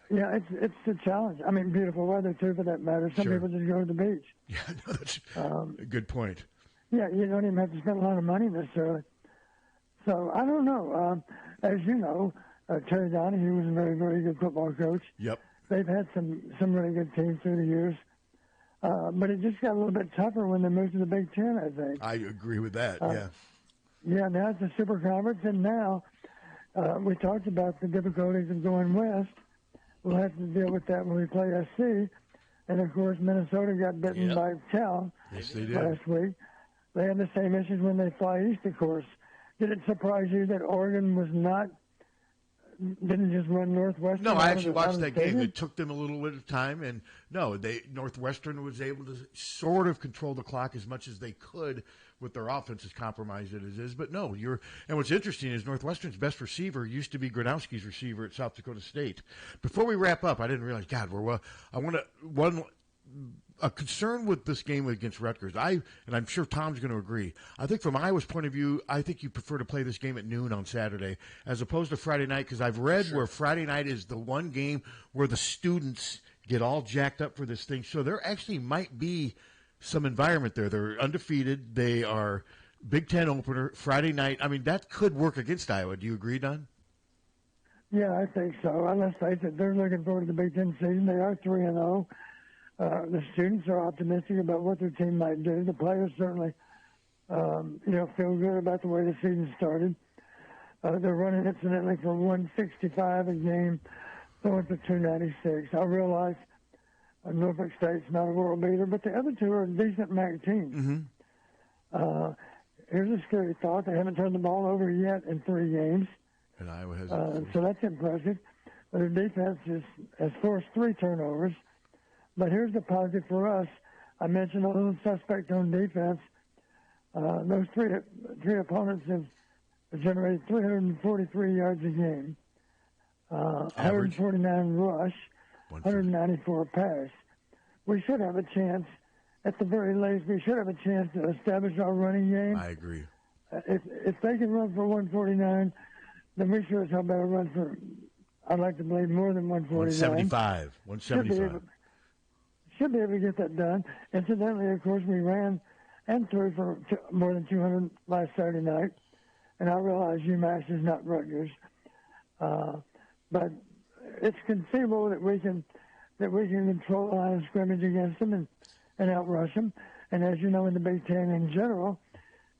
Yeah, it's a challenge. I mean, beautiful weather too, for that matter. Some people just go to the beach. Yeah, no, that's a good point. Yeah, you don't even have to spend a lot of money necessarily. So I don't know. As you know, Terry Donahue was a very, very good football coach. Yep. They've had some really good teams through the years. But it just got a little bit tougher when they moved to the Big Ten, I think. I agree with that, yeah. Yeah, now it's a super conference, and now we talked about the difficulties of going west. We'll have to deal with that when we play SC. And, of course, Minnesota got bitten by Cal last week. They had the same issues when they fly east, of course. Did it surprise you that Oregon didn't just run Northwestern? No, I actually watched that game. It took them a little bit of time, and Northwestern was able to sort of control the clock as much as they could with their offense as compromised as it is. But no, and what's interesting is Northwestern's best receiver used to be Gronowski's receiver at South Dakota State. Before we wrap up, I didn't realize, God, a concern with this game against Rutgers, and I'm sure Tom's going to agree, I think from Iowa's point of view, I think you prefer to play this game at noon on Saturday as opposed to Friday night, because I've read where Friday night is the one game where the students get all jacked up for this thing. So there actually might be some environment there. They're undefeated. They are Big Ten opener, Friday night. I mean, that could work against Iowa. Do you agree, Don? Yeah, I think so. Let's face it, they're looking forward to the Big Ten season. They are 3-0. The students are optimistic about what their team might do. The players certainly, feel good about the way the season started. They're running, incidentally, for 165 a game, going for 296. I realize Norfolk State's not a world beater, but the other two are decent MAC teams. Mm-hmm. Here's a scary thought. They haven't turned the ball over yet in 3 games. And Iowa has so that's impressive. Their defense has forced 3 turnovers. But here's the positive for us. I mentioned a little suspect on defense. Those three opponents have generated 343 yards a game, 149 rush, 194 pass. We should have a chance. At the very least, we should have a chance to establish our running game. I agree. If they can run for 149, then we sure as hell better run for, I'd like to believe, more than 149. 175. Should be able to get that done. Incidentally, of course, we ran and threw for more than 200 last Saturday night. And I realize UMass is not Rutgers. But it's conceivable that we can control the line of scrimmage against them and outrush them. And as you know, in the Big Ten in general,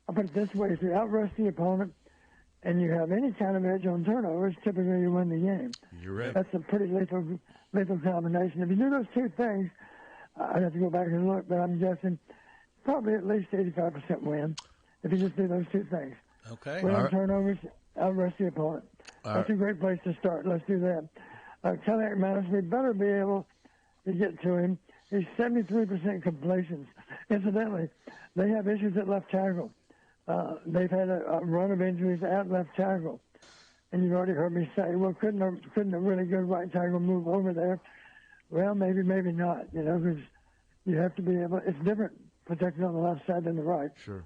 I'll put it this way, if you outrush the opponent and you have any kind of edge on turnovers, typically you win the game. You're right. That's a pretty lethal combination. If you do those 2 things, I'd have to go back and look, but I'm guessing probably at least 85% win if you just do those 2 things. Okay. Win turnovers, outrush the opponent. That's a great place to start. Let's do that. Kelly McManus, we better be able to get to him. He's 73% completions. Incidentally, they have issues at left tackle. They've had a run of injuries at left tackle. And you've already heard me say, well, couldn't a really good right tackle move over there? Well, maybe not, because you have to be able – it's different protected on the left side than the right. Sure.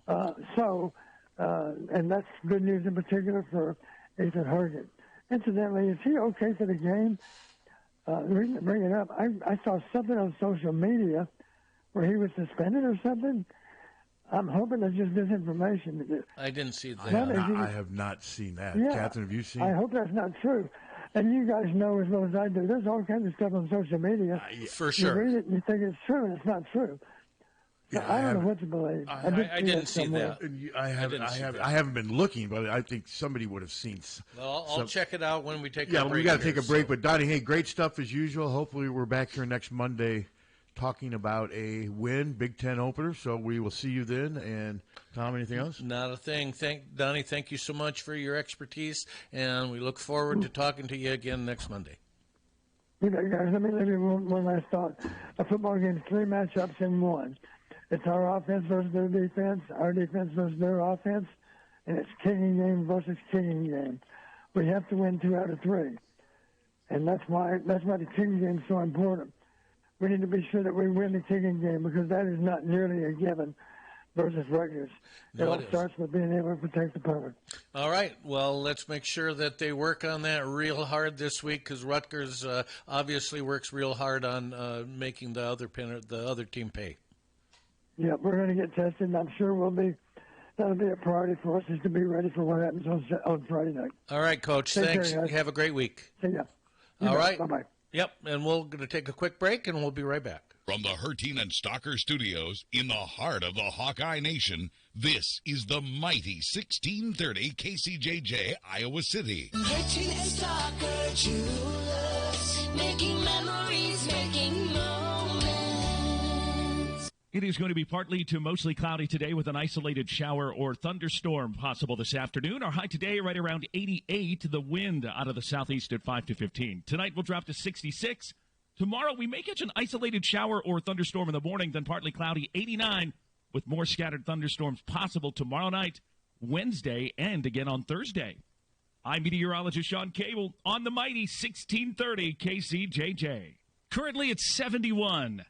And that's good news in particular for Ethan Harty. Incidentally, is he okay for the game? The reason I bring it up, I saw something on social media where he was suspended or something. I'm hoping that's just disinformation. I didn't see that. I have not seen that. Yeah, Catherine, have you seen? I hope that's not true. And you guys know as well as I do, there's all kinds of stuff on social media. For sure. You read it and you think it's true, and it's not true. So I don't know what to believe. I didn't see that. I haven't been looking, but I think somebody would have seen. Well, I'll check it out when we take a break. Yeah, we got to take a break. But, Donnie, hey, great stuff as usual. Hopefully we're back here next Monday talking about a win, Big Ten opener. So we will see you then. And Tom, anything else? Not a thing. Donnie, thank you so much for your expertise, and we look forward to talking to you again next Monday. You know, guys, let me leave you one last thought. A football game is 3 matchups in one. It's our offense versus their defense, our defense versus their offense, and it's kicking game versus kicking game. We have to win 2 out of 3, and that's why the kicking game is so important. We need to be sure that we win the kicking game because that is not nearly a given versus Rutgers. It all starts with being able to protect the punter. All right. Well, let's make sure that they work on that real hard this week because Rutgers obviously works real hard on making the other team pay. Yeah, we're going to get tested, and I'm sure that'll be a priority for us is to be ready for what happens on Friday night. All right, Coach. Thanks. Have a great week. See ya. All right. Bye-bye. Yep, and we're going to take a quick break, and we'll be right back. From the Harty and Stalker Studios in the heart of the Hawkeye Nation, this is the mighty 1630 KCJJ, Iowa City. Harty and Stalker Jewelers, making memories, making moments. It is going to be partly to mostly cloudy today with an isolated shower or thunderstorm possible this afternoon. Our high today right around 88. The wind out of the southeast at 5 to 15. Tonight we'll drop to 66. Tomorrow we may catch an isolated shower or thunderstorm in the morning, then partly cloudy 89 with more scattered thunderstorms possible tomorrow night, Wednesday, and again on Thursday. I'm meteorologist Sean Cable on the mighty 1630 KCJJ. Currently it's 71.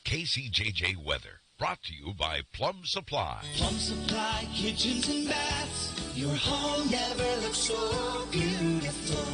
KCJJ weather brought to you by Plum Supply. Plum Supply kitchens and baths. Your home never looks so beautiful.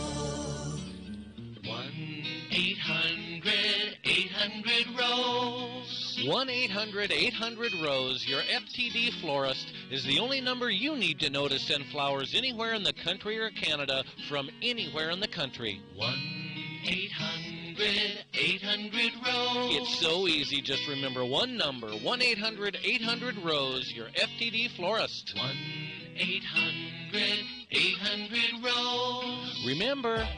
1-800-800-ROSE. 1-800-800-ROSE. Your FTD florist is the only number you need to know to send flowers anywhere in the country or Canada from anywhere in the country. 1-800-800-ROSE. It's so easy. Just remember one number. 1-800-800-ROSE. Your FTD florist. 1-800-800-ROSE. Remember,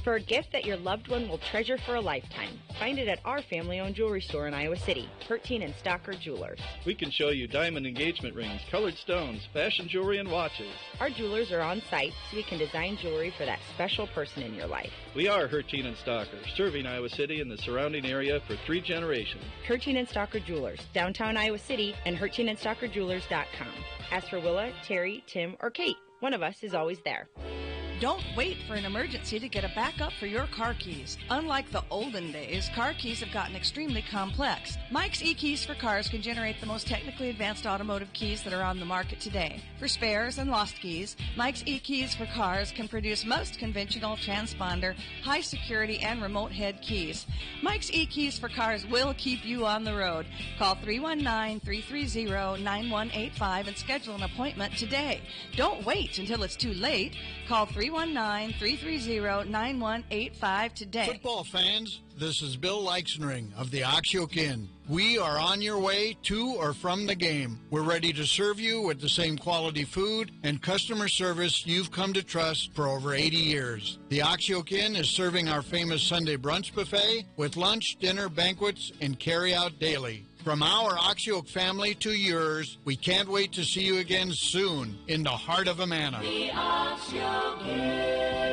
for a gift that your loved one will treasure for a lifetime, find it at our family-owned jewelry store in Iowa City, Harty and Stalker Jewelers. We can show you diamond engagement rings, colored stones, fashion jewelry, and watches. Our jewelers are on site, so we can design jewelry for that special person in your life. We are Harty and Stalker, serving Iowa City and the surrounding area for 3 generations. Harty and Stalker Jewelers, downtown Iowa City, and HartyandStalkerJewelers.com. Ask for Willa, Terry, Tim, or Kate. One of us is always there. Don't wait for an emergency to get a backup for your car keys. Unlike the olden days, car keys have gotten extremely complex. Mike's eKeys for Cars can generate the most technically advanced automotive keys that are on the market today. For spares and lost keys, Mike's eKeys for Cars can produce most conventional transponder, high security, and remote head keys. Mike's eKeys for Cars will keep you on the road. Call 319-330-9185 and schedule an appointment today. Don't wait until it's too late. Call 319-330-9185 today. Football fans, this is Bill Leixenring of the Oxyoke Inn. We are on your way to or from the game. We're ready to serve you with the same quality food and customer service you've come to trust for over 80 years. The Oxyoke Inn is serving our famous Sunday brunch buffet with lunch, dinner, banquets, and carry-out daily. From our Oxyoke family to yours, we can't wait to see you again soon in the heart of Amana. The Oxyoke Inn.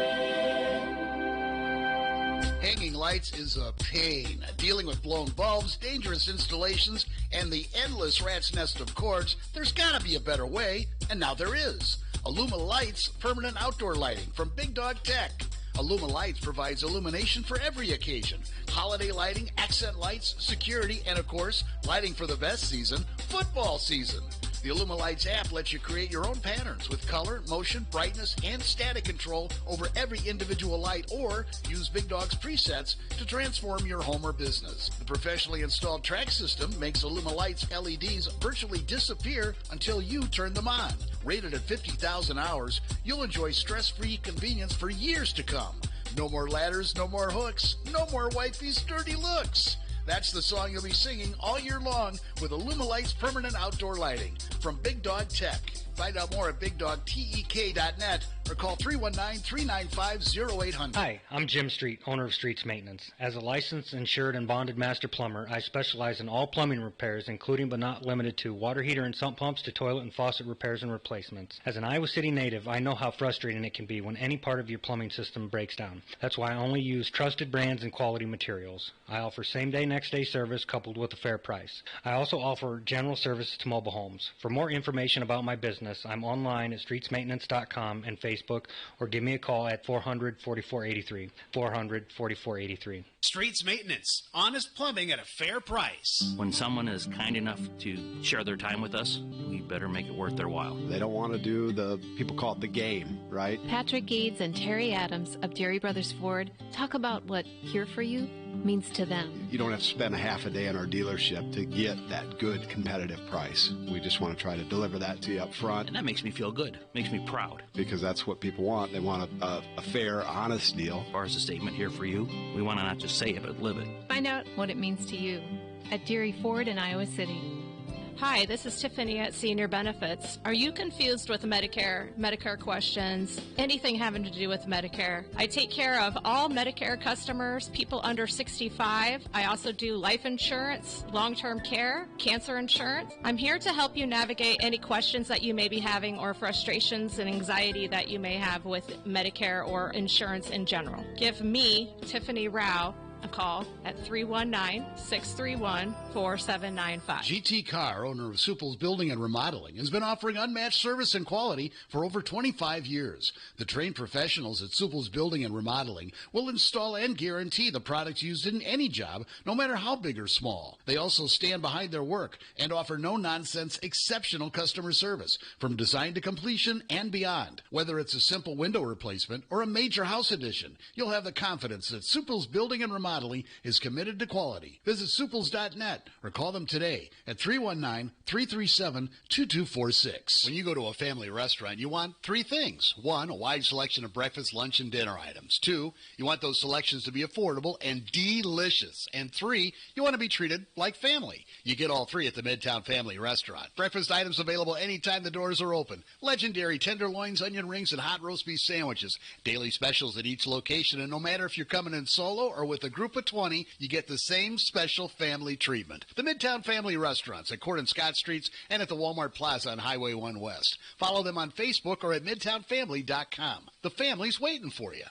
Hanging lights is a pain. Dealing with blown bulbs, dangerous installations, and the endless rat's nest of cords, there's got to be a better way, and now there is. Illuma Lights permanent outdoor lighting from Big Dog Tech. Illuma Lights provides illumination for every occasion. Holiday lighting, accent lights, security, and of course, lighting for the best season, football season. The Illuma Lights app lets you create your own patterns with color, motion, brightness, and static control over every individual light, or use Big Dog's presets to transform your home or business. The professionally installed track system makes Illuma Lights LEDs virtually disappear until you turn them on. Rated at 50,000 hours, you'll enjoy stress-free convenience for years to come. No more ladders, no more hooks, no more wifey's dirty looks. That's the song you'll be singing all year long with Illuma Lights permanent outdoor lighting from Big Dog Tech. Find out more at BigDogTEK.net or call 319-395-0800. Hi, I'm Jim Street, owner of Streets Maintenance. As a licensed, insured, and bonded master plumber, I specialize in all plumbing repairs, including but not limited to water heater and sump pumps to toilet and faucet repairs and replacements. As an Iowa City native, I know how frustrating it can be when any part of your plumbing system breaks down. That's why I only use trusted brands and quality materials. I offer same-day, next-day service coupled with a fair price. I also offer general services to mobile homes. For more information about my business, I'm online at streetsmaintenance.com and Facebook, or give me a call at 400-4483, 400-4483. Streets Maintenance, honest plumbing at a fair price. When someone is kind enough to share their time with us, we better make it worth their while. They don't want to do people call it the game, right? Patrick Eads and Terry Adams of Dairy Brothers Ford talk about what here for you means to them. You don't have to spend a half a day in our dealership to get that good competitive price. We just want to try to deliver that to you up front. And that makes me feel good, makes me proud. Because that's what people want. They want a fair, honest deal. As far as the statement here for you, we want to not just say it, but live it. Find out what it means to you at Dairy Ford in Iowa City. Hi, this is Tiffany at Senior Benefits. Are you confused with Medicare questions, anything having to do with Medicare? I take care of all Medicare customers, people under 65. I also do life insurance, long-term care, cancer insurance. I'm here to help you navigate any questions that you may be having or frustrations and anxiety that you may have with Medicare or insurance in general. Give me, Tiffany Rao, a call at 319-631-4795. GT Carr, owner of Supple's Building and Remodeling, has been offering unmatched service and quality for over 25 years. The trained professionals at Supple's Building and Remodeling will install and guarantee the products used in any job, no matter how big or small. They also stand behind their work and offer no-nonsense, exceptional customer service from design to completion and beyond. Whether it's a simple window replacement or a major house addition, you'll have the confidence that Supple's Building and Remodeling is committed to quality. Visit suples.net or call them today at 319-337-2246. When you go to a family restaurant, you want three things. 1, a wide selection of breakfast, lunch, and dinner items. 2, you want those selections to be affordable and delicious. And 3, you want to be treated like family. You get all three at the Midtown Family Restaurant. Breakfast items available anytime the doors are open. Legendary tenderloins, onion rings, and hot roast beef sandwiches. Daily specials at each location, and no matter if you're coming in solo or with a group of 20, you get the same special family treatment. The Midtown Family Restaurants at Court and Scott Streets and at the Walmart Plaza on Highway 1 West. Follow them on Facebook or at midtownfamily.com. The family's waiting for you.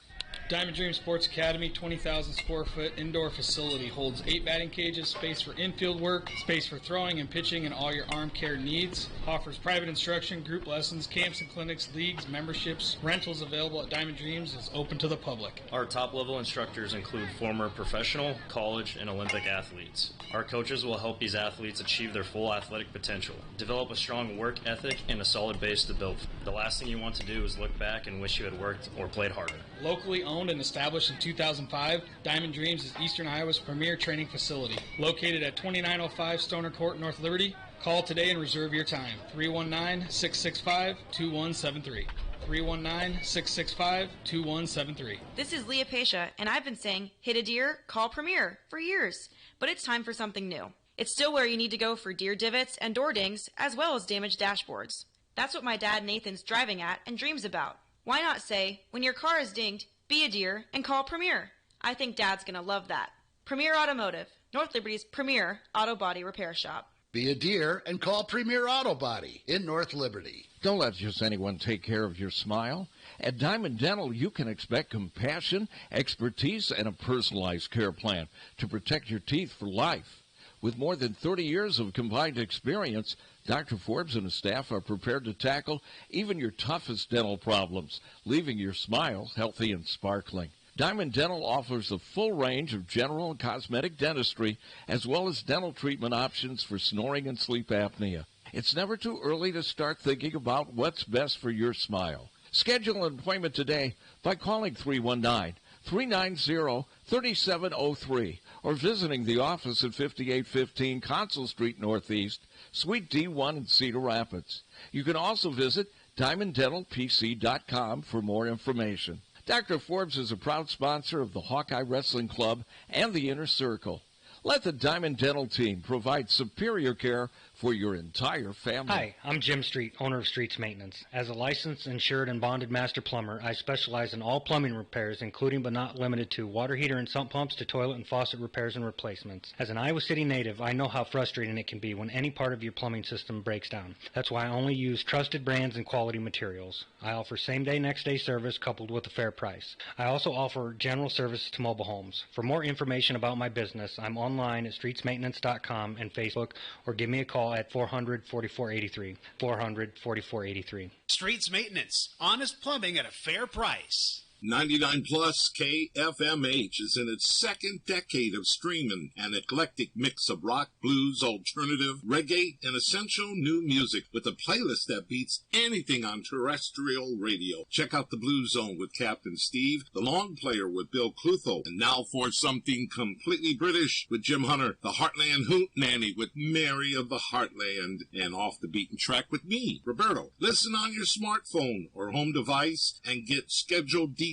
Diamond Dream Sports Academy 20,000 square foot indoor facility holds 8 batting cages, space for infield work, space for throwing and pitching and all your arm care needs. Offers private instruction, group lessons, camps and clinics, leagues, memberships. Rentals available at Diamond Dreams is open to the public. Our top level instructors include former professional, college, and Olympic athletes. Our coaches will help these athletes achieve their full athletic potential, develop a strong work ethic, and a solid base to build. The last thing you want to do is look back and wish you had worked or played harder. Locally owned and established in 2005, Diamond Dreams is Eastern Iowa's premier training facility. Located at 2905 Stoner Court, North Liberty. Call today and reserve your time. 319-665-2173. 319-665-2173. This is Leah Pasha, and I've been saying, hit a deer, call Premier, for years. But it's time for something new. It's still where you need to go for deer divots and door dings, as well as damaged dashboards. That's what my dad Nathan's driving at and dreams about. Why not say, when your car is dinged, be a deer and call Premier? I think Dad's going to love that. Premier Automotive, North Liberty's premier auto body repair shop. Be a deer and call Premier Auto Body in North Liberty. Don't let just anyone take care of your smile. At Diamond Dental, you can expect compassion, expertise, and a personalized care plan to protect your teeth for life. With more than 30 years of combined experience, Dr. Forbes and his staff are prepared to tackle even your toughest dental problems, leaving your smile healthy and sparkling. Diamond Dental offers a full range of general and cosmetic dentistry, as well as dental treatment options for snoring and sleep apnea. It's never too early to start thinking about what's best for your smile. Schedule an appointment today by calling 319-390-3703 or visiting the office at 5815 Consul Street Northeast, Suite D1 in Cedar Rapids. You can also visit DiamondDentalPC.com for more information. Dr. Forbes is a proud sponsor of the Hawkeye Wrestling Club and the Inner Circle. Let the Diamond Dental team provide superior care for your entire family. Hi, I'm Jim Street, owner of Streets Maintenance. As a licensed, insured, and bonded master plumber, I specialize in all plumbing repairs, including but not limited to water heater and sump pumps to toilet and faucet repairs and replacements. As an Iowa City native, I know how frustrating it can be when any part of your plumbing system breaks down. That's why I only use trusted brands and quality materials. I offer same-day, next-day service coupled with a fair price. I also offer general services to mobile homes. For more information about my business, I'm online at streetsmaintenance.com and Facebook, or give me a call at 400-4483, 400-4483. Streets Maintenance. Honest plumbing at a fair price. 99 Plus KFMH is in its second decade of streaming an eclectic mix of rock, blues, alternative, reggae, and essential new music with a playlist that beats anything on terrestrial radio. Check out the Blue Zone with Captain Steve, the Long Player with Bill Clutho, and now for something completely British with Jim Hunter, the Heartland Hoot Nanny with Mary of the Heartland, and Off the Beaten Track with me, Roberto. Listen on your smartphone or home device and get scheduled details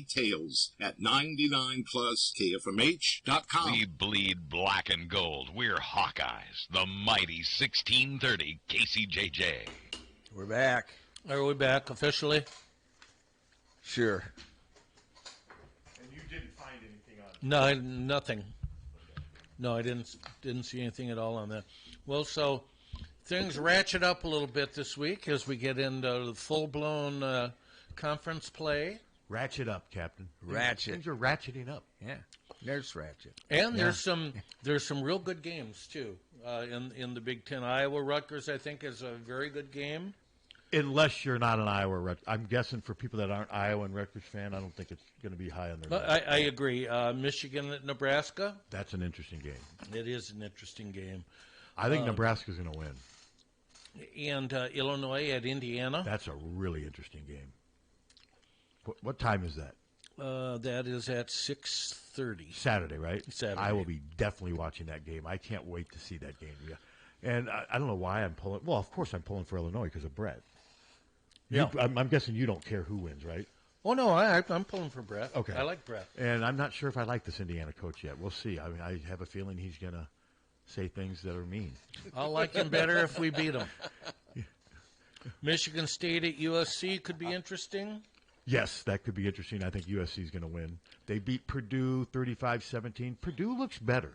at 99pluskfmh.com. We bleed black and gold. We're Hawkeyes, the mighty 1630 KCJJ. We're back. Are we back officially? Sure. And you didn't find anything on it? No, nothing. No, I didn't see anything at all on that. Well, so things ratchet up a little bit this week as we get into the full-blown conference play. Ratchet up, Captain. Ratchet. Things are ratcheting up. Yeah, there's ratchet. And there's some real good games too in the Big Ten. Iowa Rutgers, I think, is a very good game. Unless you're not an Iowa Rutgers. I'm guessing for people that aren't Iowa and Rutgers fan, I don't think it's going to be high on their list. I agree. Michigan at Nebraska. That's an interesting game. It is an interesting game. I think Nebraska's going to win. And Illinois at Indiana. That's a really interesting game. What time is that? That is at 6:30. Saturday, right? Saturday. I will be definitely watching that game. I can't wait to see that game. Yeah. And I don't know why I'm pulling. Well, of course I'm pulling for Illinois because of Brett. Yeah. I'm guessing you don't care who wins, right? Oh, no, I'm pulling for Brett. Okay. I like Brett. And I'm not sure if I like this Indiana coach yet. We'll see. I mean, I have a feeling he's going to say things that are mean. I'll like him better if we beat him. Michigan State at USC could be interesting. Yes, that could be interesting. I think USC is going to win. They beat Purdue 35-17. Purdue looks better.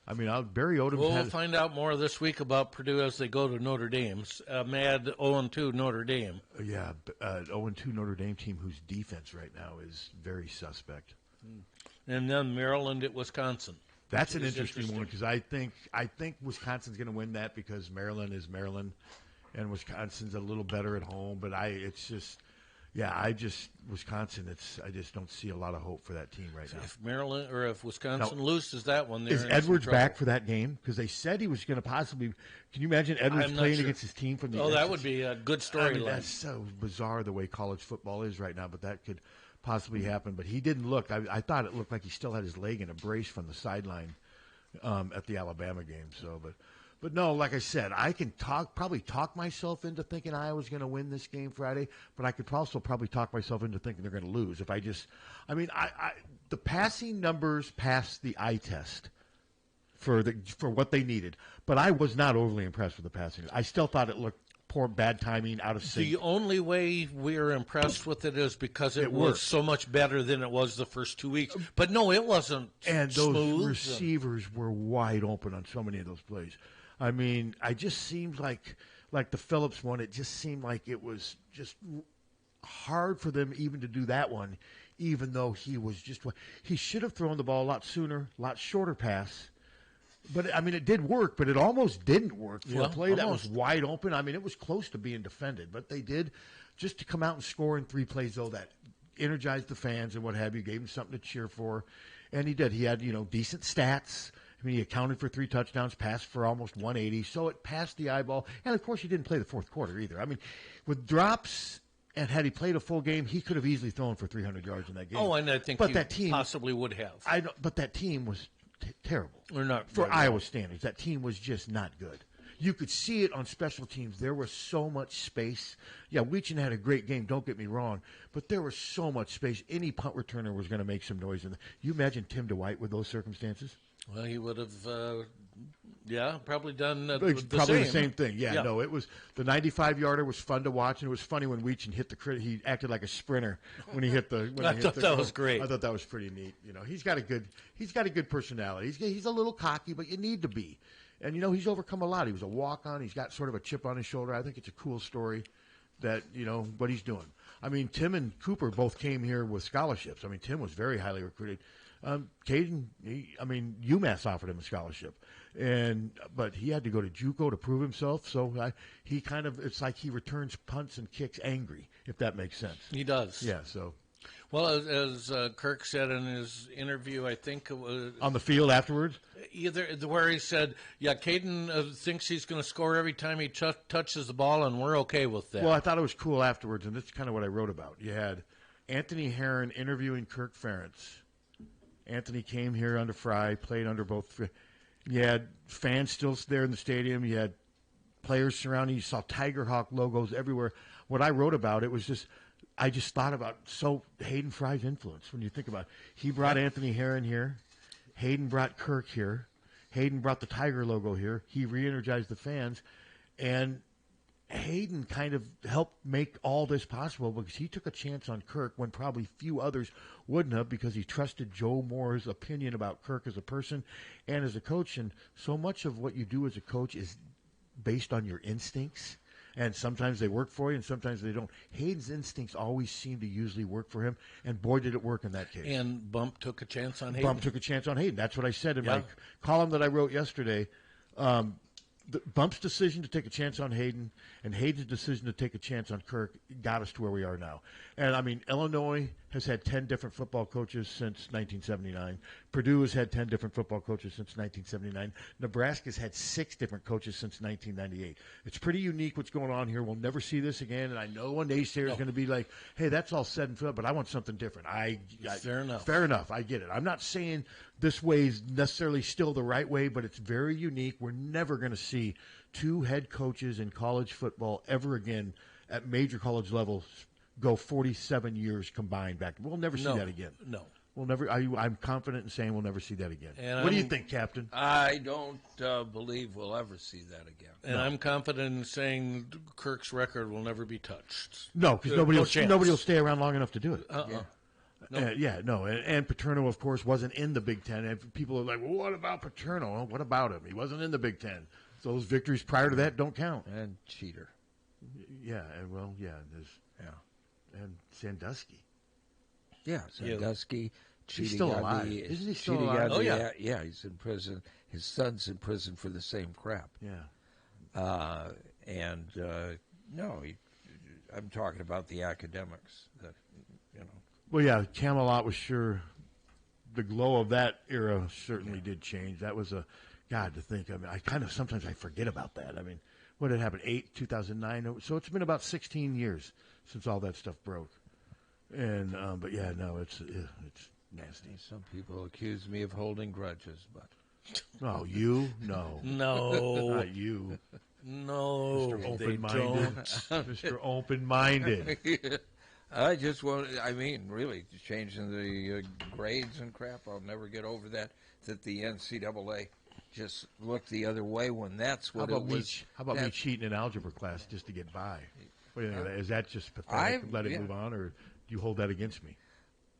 I mean, Barry Odom. We'll find out more this week about Purdue as they go to Notre Dame's mad 0-2 Notre Dame. Yeah, 0-2 Notre Dame team whose defense right now is very suspect. And then Maryland at Wisconsin. That's an interesting one because I think Wisconsin's going to win that because Maryland is Maryland, and Wisconsin's a little better at home. But Wisconsin. I just don't see a lot of hope for that team right now. If Maryland or if Wisconsin loses that one, is Edwards back for that game? Because they said he was going to possibly. Can you imagine Edwards playing against his team from the? Oh, that would be a good storyline. I mean, that's so bizarre the way college football is right now, but that could possibly happen. But he didn't look. I thought it looked like he still had his leg in a brace from the sideline at the Alabama game. So, But no, like I said, I can probably talk myself into thinking Iowa's going to win this game Friday, but I could also probably talk myself into thinking they're going to lose. If the passing numbers passed the eye test for what they needed, but I was not overly impressed with the passing. I still thought it looked poor, bad timing, out of sync. The only way we're impressed with it is because it was so much better than it was the first 2 weeks. But no, it wasn't. And those smooth. Receivers were wide open on so many of those plays. I mean, I just seemed like the Phillips one, it just seemed like it was just hard for them even to do that one, even though he should have thrown the ball a lot sooner, a lot shorter pass. But, I mean, it did work, but it almost didn't work for a play that was wide open. I mean, it was close to being defended, but they did just to come out and score in 3 plays, though, that energized the fans and what have you, gave them something to cheer for. And he did. He had, decent stats. I mean, he accounted for 3 touchdowns, passed for almost 180, so it passed the eyeball. And, of course, he didn't play the fourth quarter either. I mean, with drops, and had he played a full game, he could have easily thrown for 300 yards in that game. Oh, and I think he possibly would have. But that team was terrible. Or not for Iowa standards. That team was just not good. You could see it on special teams. There was so much space. Yeah, Weechin had a great game, don't get me wrong, but there was so much space. Any punt returner was going to make some noise. You imagine Tim Dwight with those circumstances? Well, he would have, probably done the same thing. Yeah, no, it was the 95-yarder was fun to watch, and it was funny when Weechin hit the crit. He acted like a sprinter when he hit the. I thought that was great. I thought that was pretty neat. You know, he's got a good personality. He's a little cocky, but you need to be. And you know, he's overcome a lot. He was a walk-on. He's got sort of a chip on his shoulder. I think it's a cool story that what he's doing. I mean, Tim and Cooper both came here with scholarships. I mean, Tim was very highly recruited. Caden, UMass offered him a scholarship, but he had to go to JUCO to prove himself. So it's like he returns punts and kicks angry, if that makes sense. He does. Yeah. So, well, as Kirk said in his interview, I think it was on the field afterwards, where he said, Caden thinks he's going to score every time he touches the ball, and we're okay with that. Well, I thought it was cool afterwards, and this is kind of what I wrote about. You had Anthony Herron interviewing Kirk Ferentz. Anthony came here under Fry, played under both. You had fans still there in the stadium. You had players surrounding. You saw Tiger Hawk logos everywhere. What I wrote about, I just thought about Hayden Fry's influence when you think about it. He brought Anthony Herron here. Hayden brought Kirk here. Hayden brought the Tiger logo here. He re-energized the fans. And Hayden kind of helped make all this possible because he took a chance on Kirk when probably few others wouldn't have, because he trusted Joe Moore's opinion about Kirk as a person and as a coach. And so much of what you do as a coach is based on your instincts. And sometimes they work for you and sometimes they don't. Hayden's instincts always seem to usually work for him. And boy, did it work in that case. And Bump took a chance on Hayden. Bump took a chance on Hayden. That's what I said in my column that I wrote yesterday. Bump's decision to take a chance on Hayden and Hayden's decision to take a chance on Kirk got us to where we are now. And, I mean, Illinois has had 10 different football coaches since 1979. Purdue has had 10 different football coaches since 1979. Nebraska's had 6 different coaches since 1998. It's pretty unique what's going on here. We'll never see this again. And I know one naysayer is going to be like, hey, that's all said and done, but I want something different. Fair enough. Fair enough. I get it. I'm not saying this way is necessarily still the right way, but it's very unique. We're never going to see 2 head coaches in college football ever again at major college levels go 47 years combined back. We'll never see that again. No. We'll never. I'm confident in saying we'll never see that again. And what do you think, Captain? I don't believe we'll ever see that again. And I'm confident in saying Kirk's record will never be touched. No, because nobody will stay around long enough to do it. No. And Paterno, of course, wasn't in the Big Ten. And people are like, well, what about Paterno? Well, what about him? He wasn't in the Big Ten. So those victories prior to that don't count. And cheater. Yeah, and Sandusky. Yeah, Sandusky. He's still alive. Isn't he still alive? Yeah, he's in prison. His son's in prison for the same crap. Yeah. I'm talking about the academics. Well, yeah, Camelot was sure. The glow of that era certainly did change. That was God to think. I mean, sometimes I forget about that. I mean, what had happened? 2009. So it's been about 16 years since all that stuff broke. And but yeah, no, it's nasty. Some people accuse me of holding grudges, but no, you no, not you. No, Mr. Open-minded. Mr. Open-minded. I just want. I mean, really, changing the grades and crap. I'll never get over that. That the NCAA just looked the other way when that's what it was. How about me cheating in algebra class just to get by? What do you think of that? Is that just pathetic? Let it move on, or do you hold that against me?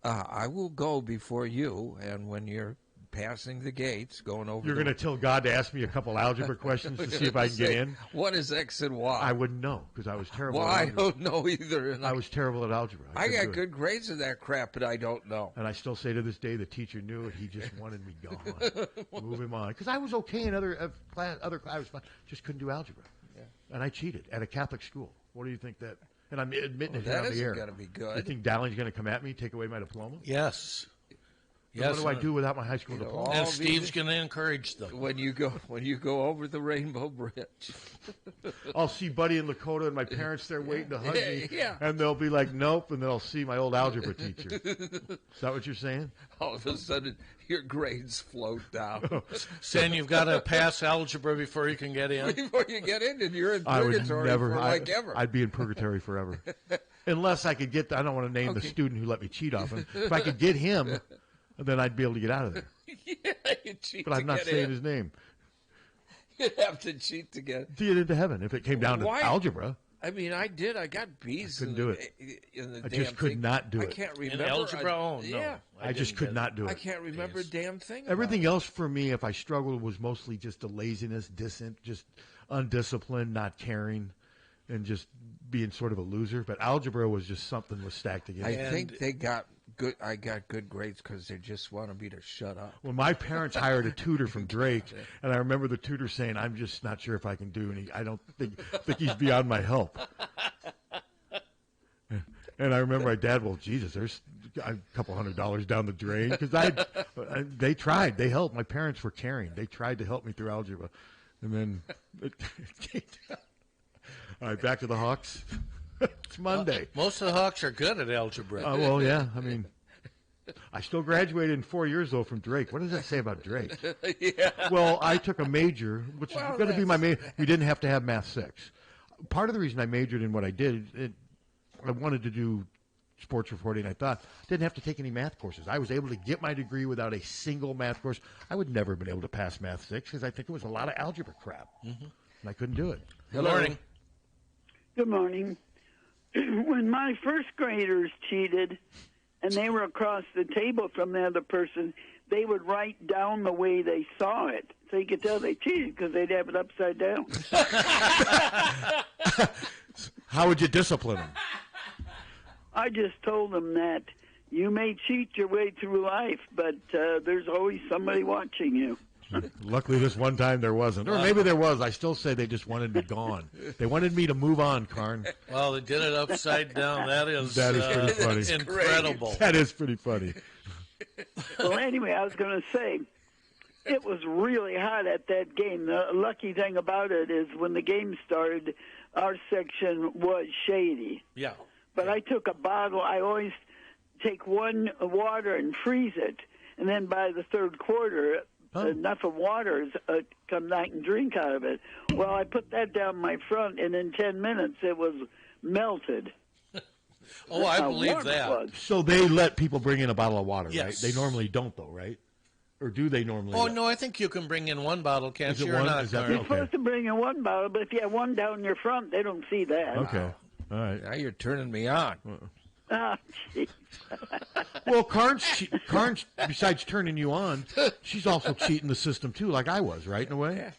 I will go before you, and when you're passing the gates, going over. You're going to tell God to ask me a couple algebra questions to see if I can get in? What is X and Y? I wouldn't know because I was terrible at algebra. I don't know either. And I was terrible at algebra. I got good grades in that crap, but I don't know. And I still say to this day, the teacher knew it. He just wanted me gone. Move him on. Because I was okay in other class. I was fine. Just couldn't do algebra. Yeah. And I cheated at a Catholic school. What do you think that? And I'm admitting it here on the air. That isn't going to be good. You think Dowling's going to come at me, take away my diploma? Yes. Yes, what do I do without my high school diploma? And Steve's going to encourage them when you go over the Rainbow Bridge. I'll see Buddy and Lakota and my parents there waiting to hug me, and they'll be like, "Nope," and they'll see my old algebra teacher. Is that what you're saying? All of a sudden, your grades float down. Saying you've got to pass algebra before you can get in. Before you get in, and you're in purgatory ever. I'd be in purgatory forever, unless I could get. I don't want to name the student who let me cheat off him. If I could get him. then I'd be able to get out of there. Yeah, you'd cheat But I'm to not get saying in. his name. You'd have to cheat to get get into heaven if it came down Why? to algebra. I mean, I did. I got B's. Couldn't in do the, it. In the I damn just could thing. not do I it. can't In remember. algebra? Oh, no. Yeah. I just could not do it. I can't remember a damn thing. Everything else for me, if I struggled, was mostly just a laziness, just undisciplined, not caring, and just being sort of a loser. But algebra was just something was stacked against. I think they got good. I got good grades because they just wanted me to shut up. When my parents hired a tutor from Drake, and I remember the tutor saying, "I'm just not sure if I can do," and I don't think he's beyond my help. And I remember my dad, well, Jesus, there's a couple $100 down the drain because they tried, they helped. My parents were caring. They tried to help me through algebra, and then all right, back to the Hawks. It's Monday. Most of the Hawks are good at algebra. Well, yeah. I mean, I still graduated in 4 years, though, from Drake. What does that say about Drake? Yeah. Well, I took a major, which is going to be my major. We didn't have to have Math 6. Part of the reason I majored in what I did, I wanted to do sports reporting. I thought I didn't have to take any math courses. I was able to get my degree without a single math course. I would never have been able to pass Math 6 because I think it was a lot of algebra crap. Mm-hmm. And I couldn't do it. Good morning. Good morning. When my first graders cheated and they were across the table from the other person, they would write down the way they saw it. So you could tell they cheated because they'd have it upside down. How would you discipline them? I just told them that you may cheat your way through life, but there's always somebody watching you. Luckily, this one time there wasn't. Or maybe there was. I still say they just wanted me gone. They wanted me to move on, Karn. Well, they did it upside down. That is pretty funny. Incredible. That is pretty funny. Well, anyway, I was going to say, it was really hot at that game. The lucky thing about it is when the game started, our section was shady. Yeah. But I took a bottle. I always take one water and freeze it, and then by the third quarter, enough of water comes I can drink out of it. Well, I put that down my front, and in 10 minutes it was melted. Oh, I believe that. So they let people bring in a bottle of water, Yes. right? They normally don't, though, right? Or do they normally? Oh, no, I think you can bring in one bottle, can't Is it you? Or one? not, Is that- Carl? You're supposed to bring in one bottle, but if you have one down your front, they don't see that. Okay. All right. Now you're turning me on. Ah, jeez. Well, Karn's, besides turning you on, she's also cheating the system, too, like I was, right, in a way?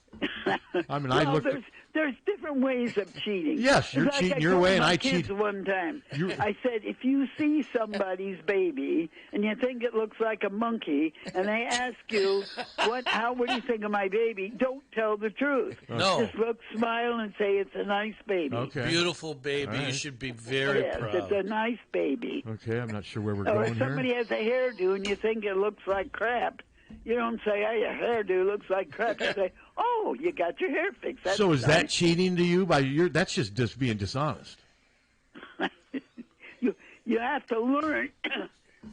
I mean, I Well, looked... there's different ways of cheating. Yes, you're It's like cheating I your told way and my I kids cheat- one time. I said, if you see somebody's baby and you think it looks like a monkey, and they ask you, what do you think of my baby? Don't tell the truth. No. Just look, smile, and say it's a nice baby. Okay. Beautiful baby. All right. You should be very Yes, proud. it's a nice baby. Okay, I'm not sure where we're Or going if here. somebody has a hairdo and you think it looks like crap, you don't say, hey, your hairdo looks like crap. You say, oh, you got your hair fixed. That's So is that nice. cheating to you? That's just being dishonest. You have to learn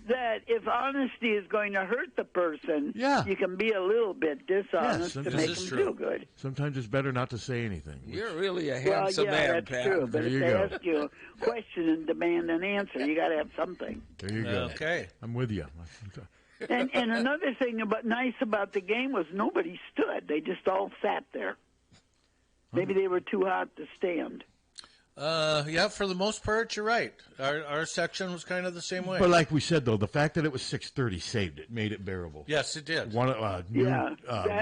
that if honesty is going to hurt the person, you can be a little bit dishonest to make them feel good. Sometimes it's better not to say anything. You're really a Well, handsome yeah, man, that's Pat. true. But There if you they go. ask you a question and demand an answer, you got to have something. There you go. Okay. I'm with you. And another thing nice about the game was nobody stood. They just all sat there. Maybe they were too hot to stand. Yeah, for the most part, you're right. Our section was kind of the same way. But like we said, though, the fact that it was 6:30 saved it, made it bearable. Yes, it did. Yeah,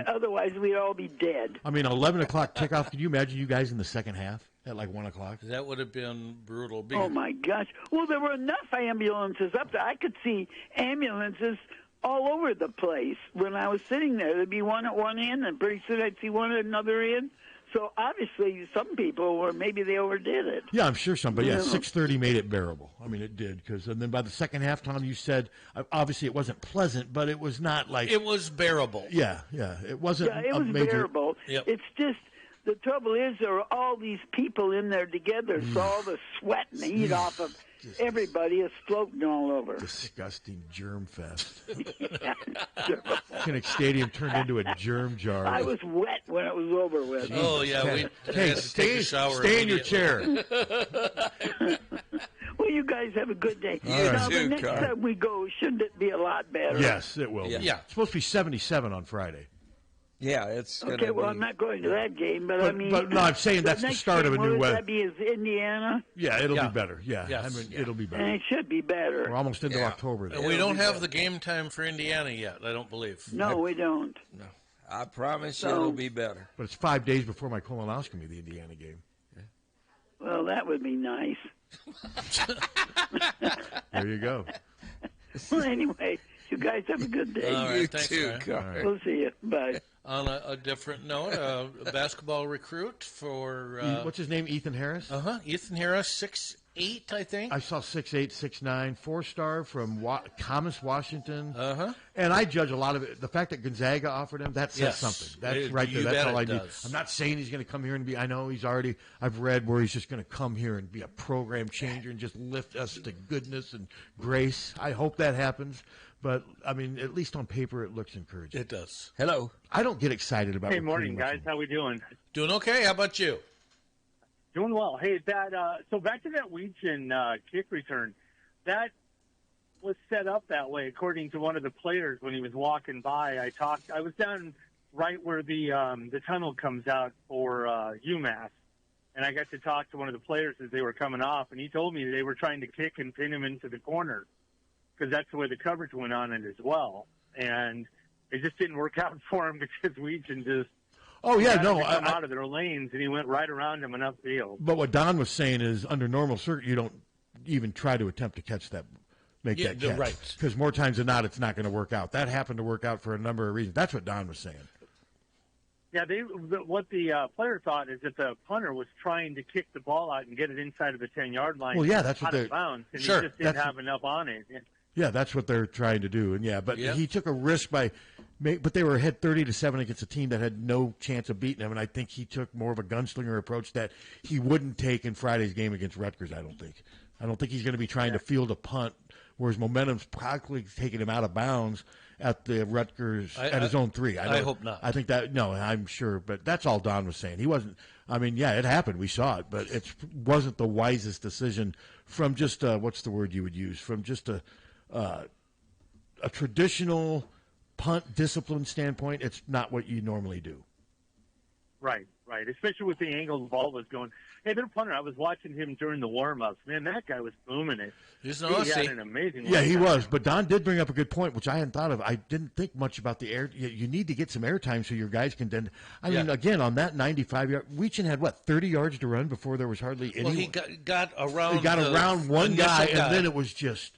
otherwise we'd all be dead. I mean, 11 o'clock kickoff. Can you imagine you guys in the second half at like 1 o'clock? That would have been brutal. Oh, my gosh. Well, there were enough ambulances up there. I could see ambulances all over the place when I was sitting there. There'd be one at one end, and pretty soon I'd see one at another end. So obviously some people were, maybe they overdid it. Yeah, I'm sure some, but yeah, Yeah. 6:30 made it bearable. I mean, it did, and then by the second half, Tom, you said obviously it wasn't pleasant, but it was not like It was bearable. Yeah, it wasn't. Yeah, it a was major, bearable. Yep. It's just the trouble is there are all these people in there together, so all the sweat and heat off of everybody is floating all over. Disgusting germ fest. Kinnick Stadium turned into a germ jar. I was wet when it was over with. Oh, yeah, we had to take a shower Stay in your immediately. chair. Well, you guys have a good day. You Now, too, the next Carl. time we go, shouldn't it be a lot better? Yes, it will. Yeah. Be. It's supposed to be 77 on Friday. Yeah, it's Okay, gonna well, be. I'm not going to that game, but I mean... But no, I'm saying that's the next start of a game, new what weather. would that be, is Indiana? Yeah, it'll Yeah. be better. Yeah, Yes. I mean, Yeah. it'll be better. And it should be better. We're almost into Yeah. October. And Then. we don't have the game time for Indiana yet, I don't believe. No, we don't. No, I promise you So- it'll be better. But it's 5 days before my colonoscopy, the Indiana game. Well, that would be nice. There you go. Well, anyway, you guys have a good day. All right, You thanks, too, Ryan. Carl. We'll see you. Bye. On a different note, a basketball recruit for What's his name? Ethan Harris? Ethan Harris, 6'8", I think. I saw 6'8", 6'9", 4-star from Thomas, Washington. Uh-huh. And I judge a lot of it. The fact that Gonzaga offered him, that says Yes. something. That's It- right there. you That's bet all I it need. does. I'm not saying he's going to come here and be. I know he's already. I've read where he's just going to come here and be a program changer and just lift us to goodness and grace. I hope that happens. But I mean, at least on paper, it looks encouraging. It does. Hello. I don't get excited about. Hey, recruiting morning, much guys. How we doing? Doing okay. How about you? Doing well. Hey, so back to that Weechin kick return. That was set up that way, according to one of the players when he was walking by. I was down right where the tunnel comes out for UMass, and I got to talk to one of the players as they were coming off, and he told me they were trying to kick and pin him into the corner because that's the way the coverage went on it as well. And it just didn't work out for him because Weechin just Oh yeah, no. come out of their lanes, and he went right around him and upfield. But what Don was saying is, under normal circuit, you don't even try to attempt to catch that, that catch, right. Because more times than not, it's not going to work out. That happened to work out for a number of reasons. That's what Don was saying. Yeah, what the player thought is that the punter was trying to kick the ball out and get it inside of the 10-yard line. Well, yeah, that's what out they're- of bounds, and Sure, he just didn't that's- have enough on it. Yeah, that's what they're trying to do. And but Yep. he took a risk but they were ahead 30-7 against a team that had no chance of beating him. And I think he took more of a gunslinger approach that he wouldn't take in Friday's game against Rutgers. I don't think he's going to be trying to field a punt, whereas momentum's practically taking him out of bounds at the Rutgers at his own 3. I hope not. I think that I'm sure, but that's all Don was saying. He wasn't. I mean, yeah, it happened. We saw it, but it wasn't the wisest decision from just what's the word you would use, from just a traditional punt discipline standpoint. It's not what you normally do. Right. Especially with the angle the ball was going. Hey, their punter, I was watching him during the warm-ups. Man, that guy was booming it. He had an amazing Yeah, he time. was. But Don did bring up a good point, which I hadn't thought of. I didn't think much about the air. You need to get some air time so your guys can then. I mean, again, on that 95-yard, Weechin had, 30 yards to run before there was hardly any. Well, he got around. He got the around one initial guy, and then it was just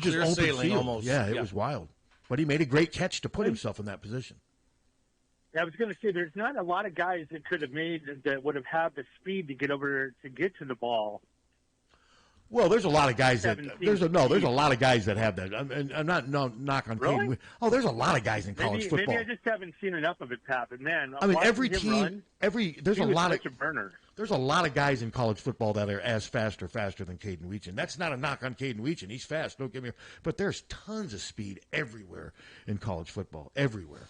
clear open sailing field. almost. Yeah, it was wild. But he made a great catch to put himself in that position. I was going to say, there's not a lot of guys that could have made that would have had the speed to get over to get to the ball. Well, there's a lot of guys that 17. there's a lot of guys that have that. I'm not knock on Really? Caden. Oh, there's a lot of guys in college football. Maybe I just haven't seen enough of it, Pat. But man, I mean, watching every him team, run, there's he a was lot such of a burner. There's a lot of guys in college football that are as fast or faster than Caden Weechin. That's not a knock on Caden Weechin. He's fast. Don't get me. But there's tons of speed everywhere in college football. Everywhere.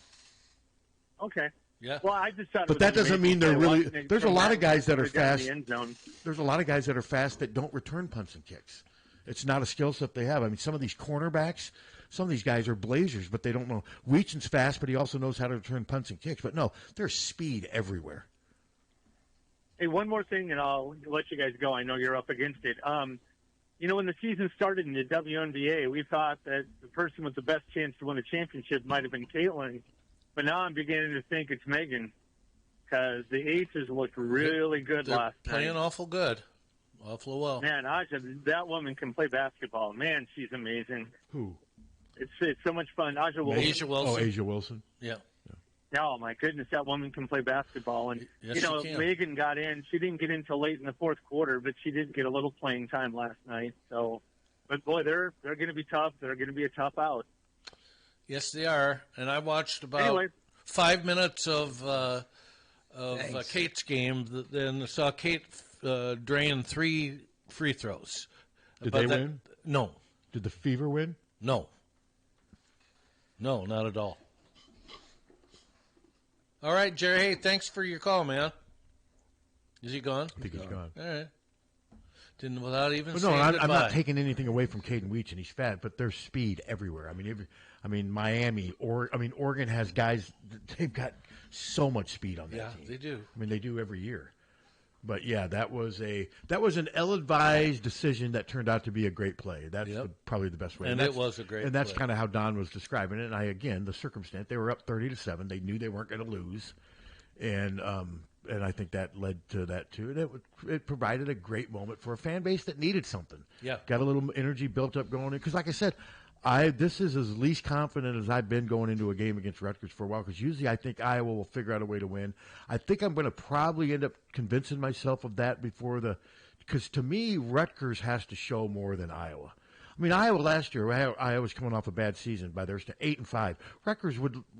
Okay. Yeah. Well, I just thought. But that doesn't mean they're really. There's a lot of guys that are down in fast. the end zone. There's a lot of guys that are fast that don't return punts and kicks. It's not a skill set they have. I mean, some of these cornerbacks, some of these guys are blazers, but they don't know. Weechin's fast, but he also knows how to return punts and kicks. But no, there's speed everywhere. Hey, one more thing, and I'll let you guys go. I know you're up against it. When the season started in the WNBA, we thought that the person with the best chance to win a championship might have been Caitlin, but now I'm beginning to think it's Megan because the Aces looked really good They're last playing night. awful good, awful well. Man, Aja, that woman can play basketball. Man, she's amazing. Who? It's so much fun. Aja Wilson. Asia Wilson. Oh, Asia Wilson. Yeah. Oh, my goodness, that woman can play basketball. And, Yes, she can. Megan got in. She didn't get in until late in the fourth quarter, but she did get a little playing time last night. So, but, boy, they're going to be tough. They're going to be a tough out. Yes, they are. And I watched about 5 minutes of Kate's game, then saw Kate drain 3 free throws. Did But they that- win? No. Did the Fever win? No, not at all. All right, Jerry. Hey, thanks for your call, man. Is he gone? I think he's gone. All right. Didn't without even But saying no, I'm goodbye. not taking anything away from Caden Weech, and he's fat, but there's speed everywhere. I mean, Miami, Oregon has guys. They've got so much speed on that team. Yeah, they do. I mean, they do every year. But yeah, that was an ill-advised decision that turned out to be a great play. That's probably the best way. And it was a great And that's play. kind of how Don was describing it. And the circumstance, they were up 30-7. They knew they weren't going to lose, and I think that led to that too. And it provided a great moment for a fan base that needed something. Yeah, got a little energy built up going in. Because, like I said, this is as least confident as I've been going into a game against Rutgers for a while, because usually I think Iowa will figure out a way to win. I think I'm going to probably end up convincing myself of that because to me, Rutgers has to show more than Iowa. I mean, Iowa last year, Iowa was coming off a bad season by their 8-5.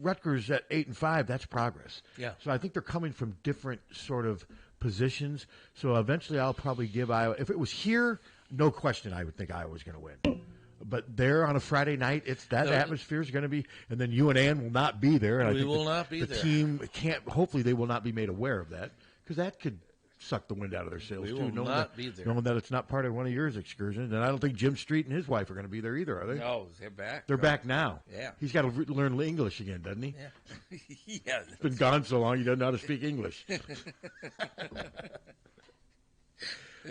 Rutgers at 8-5, that's progress. Yeah. So I think they're coming from different sort of positions. So eventually I'll probably give Iowa, if it was here, no question I would think Iowa was going to win. But there on a Friday night, atmosphere is going to be, and then UNN will not be there. And We will not be there. The team can't. Hopefully, they will not be made aware of that, because that could suck the wind out of their sails We too. will not be there. Knowing that it's not part of one of your excursions, and I don't think Jim Street and his wife are going to be there either, are they? No, they're back. They're back now. Yeah. He's got to learn English again, doesn't he? Yeah. Yeah. He's been gone so long, he doesn't know how to speak English.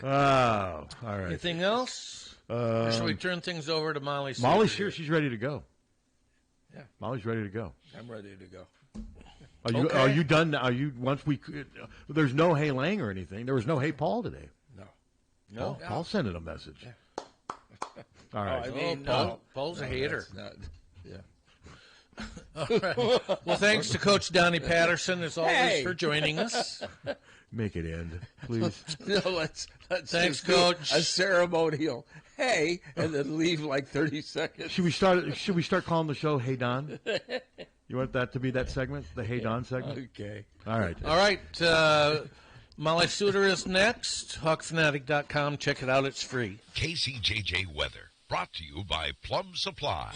Oh, all right. Anything else? Or shall we turn things over to Molly? Molly's here. She's ready to go. Yeah. Molly's ready to go. I'm ready to go. Are you done now? There's no Hey Lang or anything. There was no Hey Paul today. No. Paul sent in a message. Yeah. All right. Paul's a hater. Yeah. All right. Well, thanks to Coach Donnie Patterson, as always, for joining us. Make it end, please. No, let's Thanks, just do Coach. a ceremonial hey, and then leave like 30 seconds. Should we start calling the show Hey Don? You want that to be that segment, the Hey Don segment? Okay. All right. All right. Molly Suter is next. HawkFanatic.com. Check it out. It's free. KCJJ Weather, brought to you by Plum Supply.